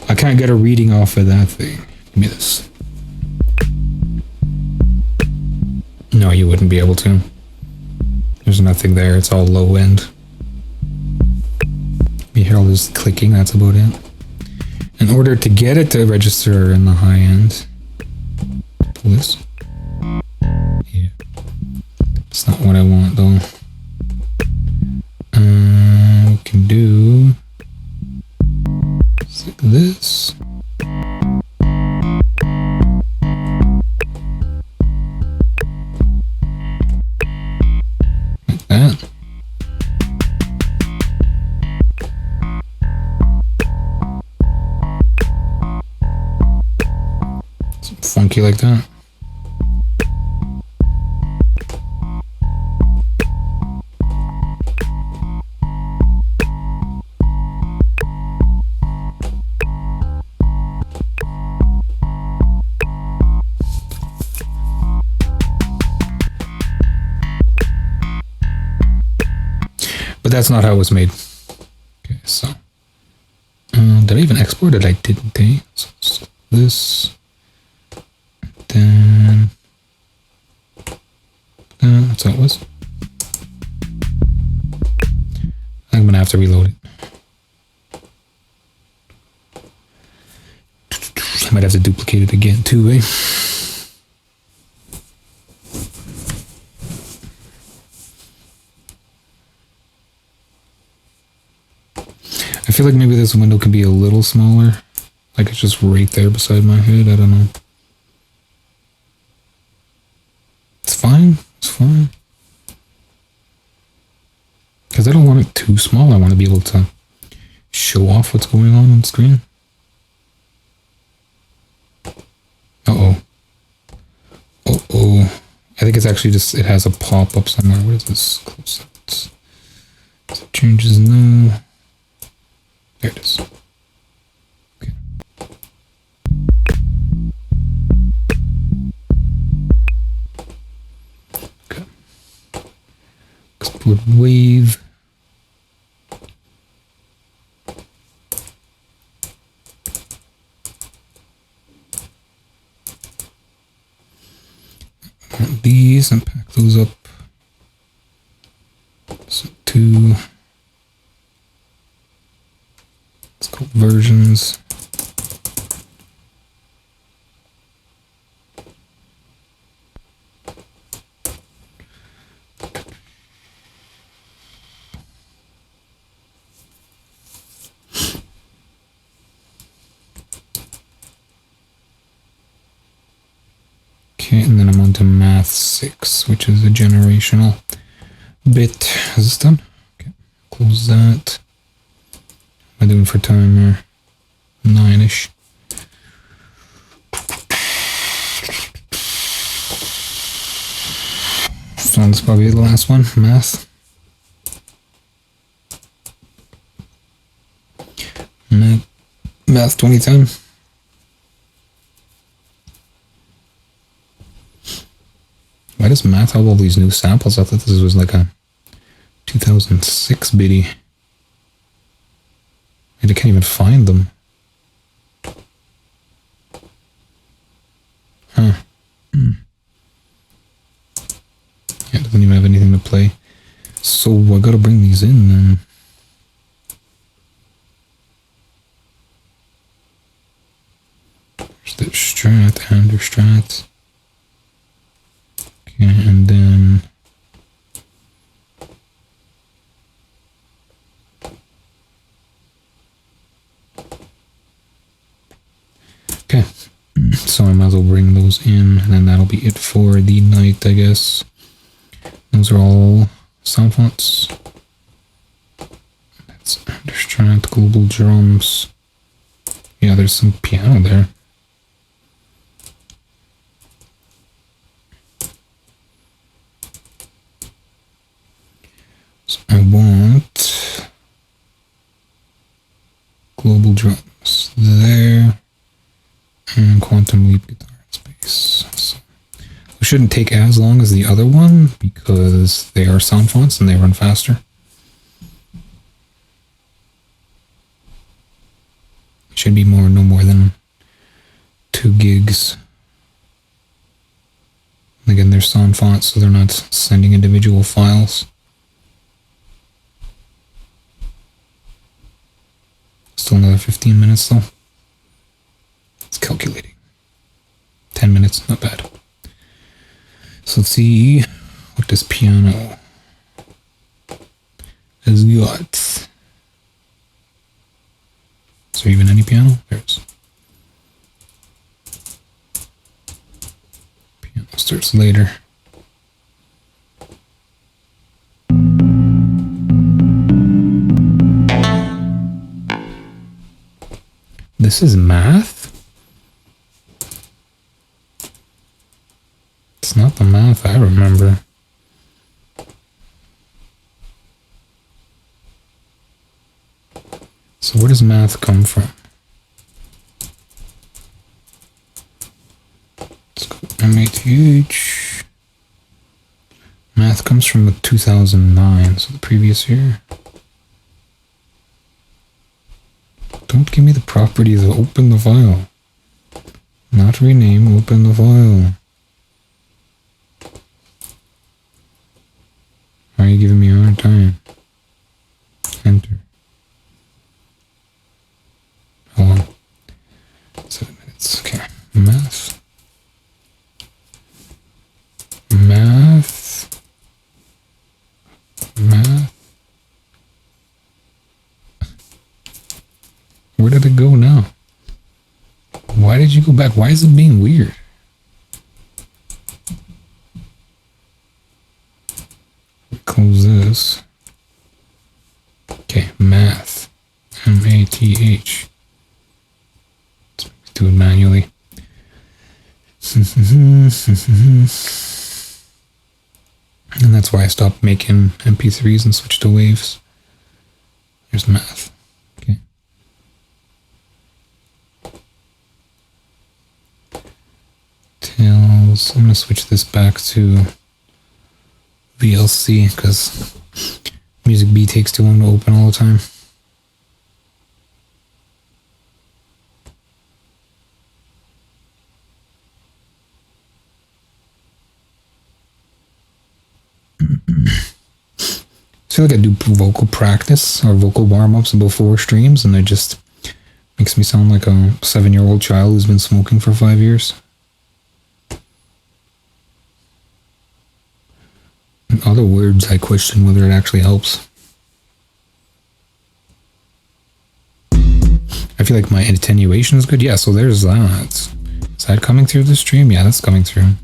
I can't get a reading off of that thing. Give me this. No, you wouldn't be able to. There's nothing there. It's all low end. You hear all this clicking, that's about it. In order to get it to register in the high end, pull this. Yeah. It's not what I want though. We can do like this. Like that. Funky like that. But that's not how it was made. Okay, so did I even export it? I didn't. So this. Then that's how it was. I'm gonna have to reload it. I might have to duplicate it again too, eh? I feel like maybe this window can be a little smaller. Like it's just right there beside my head. I don't know. It's fine. It's fine. Because I don't want it too small. I want to be able to show off what's going on screen. Uh-oh. Uh-oh. I think it's actually just, it has a pop-up somewhere. What is this? Close out. So changes, no. There it is. Okay. Okay. Export wave. These and pack those up. So 2. Let's go versions. Okay, and then I'm on to math 6, which is a generational bit. Is this done? Okay, close that. What am I doing for timer? 9-ish. So that's probably the last one, math. Math 2010. Why does math have all these new samples? I thought this was like a 2006 biddy. And I can't even find them. Huh. Yeah, it doesn't even have anything to play. So I gotta bring these in then. There's the strat and their strats. Okay, and then okay, so I might as well bring those in, and then that'll be it for the night, I guess. Those are all sound fonts. That's Understrat, global drums. Yeah, there's some piano there. So I want global drums there. And quantum leap guitar space. So it shouldn't take as long as the other one because they are sound fonts and they run faster. It should be no more than 2 gigs. And again, they're sound fonts, so they're not sending individual files. Still another 15 minutes though. It's calculating. 10 minutes, not bad. So let's see what this piano has got. Is there even any piano? There's. Piano starts later. This is math? It's not the math I remember. So where does math come from? Let's go MATH. Math comes from 2009, so the previous year. Don't give me the properties of open the file. Not rename, open the file. Why are you giving me a hard time? Enter. Hold on. 7 minutes. Okay. Math. Math. Math. Where did it go now? Why did you go back? Why is it being weird? Close this. Okay, math. M-A-T-H. Let's do it manually. And that's why I stopped making MP3s and switched to waves. There's math. Okay. Tails. I'm gonna switch this back to VLC because Music B takes too long to open all the time. I feel like I do vocal practice or vocal warm-ups before streams, and it just makes me sound like a 7-year-old child who's been smoking for 5 years. In other words, I question whether it actually helps. I feel like my attenuation is good. Yeah, so there's that. Is that coming through the stream? Yeah, that's coming through.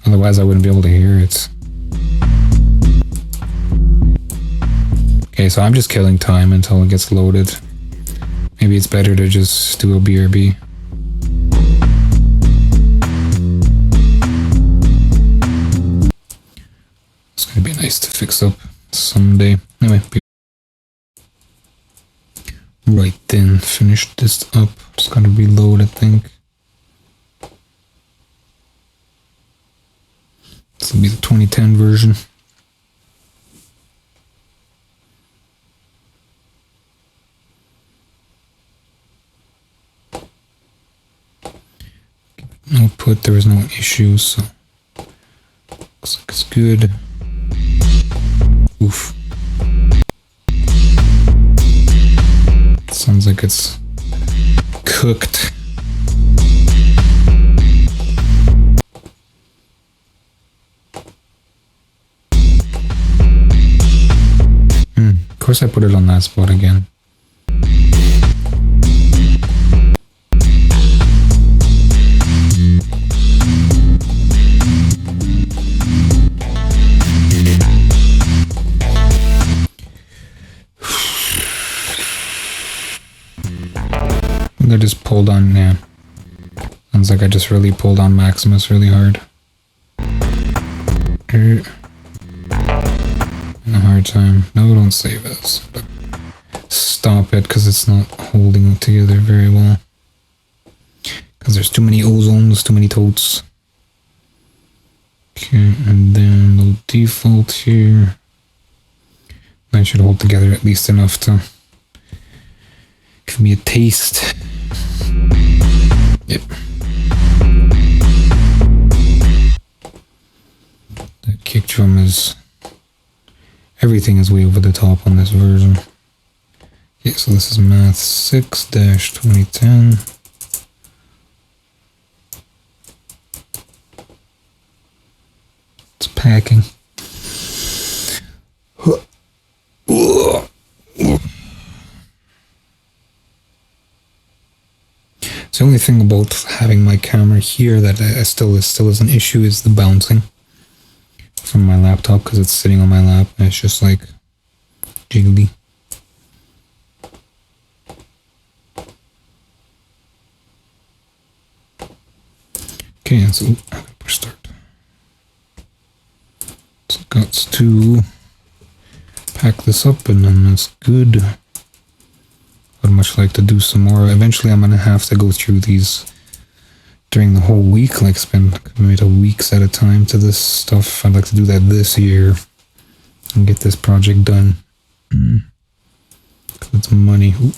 Otherwise, I wouldn't be able to hear it. Okay, so I'm just killing time until it gets loaded. Maybe it's better to just do a BRB. It's gonna be nice to fix up someday. Anyway, right then, finish this up. Just gotta reload, I think. This will be the 2010 version. Output, there was no issues, so looks like it's good. Oof. Sounds like it's cooked. Of course I put it on that spot again. I just pulled on, yeah. Sounds like I just really pulled on Maximus really hard. In a hard time. No, don't save this. But stop it, because it's not holding it together very well. Because there's too many ozones, too many totes. Okay, and then the default here. That should hold together at least enough to give me a taste. Yep. That kick drum is... everything is way over the top on this version. Okay, so this is Math 6-2010. It's packing. The only thing about having my camera here that still is an issue is the bouncing from my laptop, because it's sitting on my lap and it's just like jiggly. Okay, so I gotta push start. So got to pack this up and then that's good. I'd much like to do some more. Eventually I'm gonna have to go through these during the whole week, like spend maybe weeks at a time to this stuff. I'd like to do that this year and get this project done. Cause it's money. Ooh.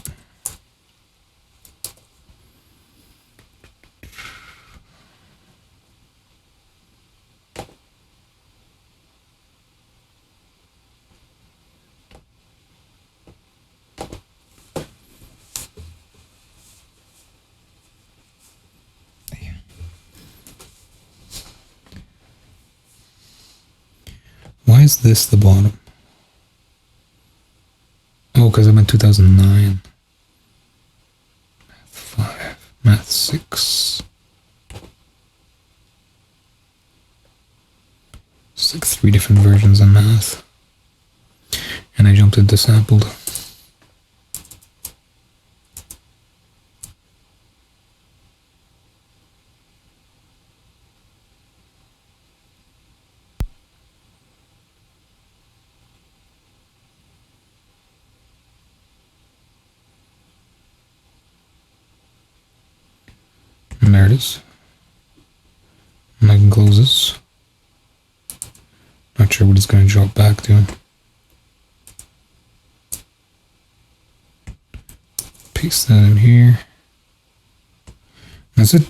Why is this the bottom? Oh, because I'm in 2009. Math 5. Math 6. It's like 3 different versions of math. And I jumped into sampled. And there it is. And I can close this. Not sure what it's going to drop back to. Paste that in here. That's it.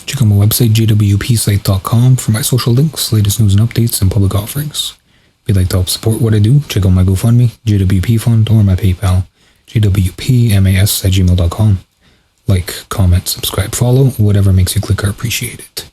Check out my website, jwpsite.com, for my social links, latest news and updates, and public offerings. If you'd like to help support what I do, check out my GoFundMe, JWP Fund, or my PayPal, jwpmas@gmail.com. Like, comment, subscribe, follow, whatever makes you click, I appreciate it.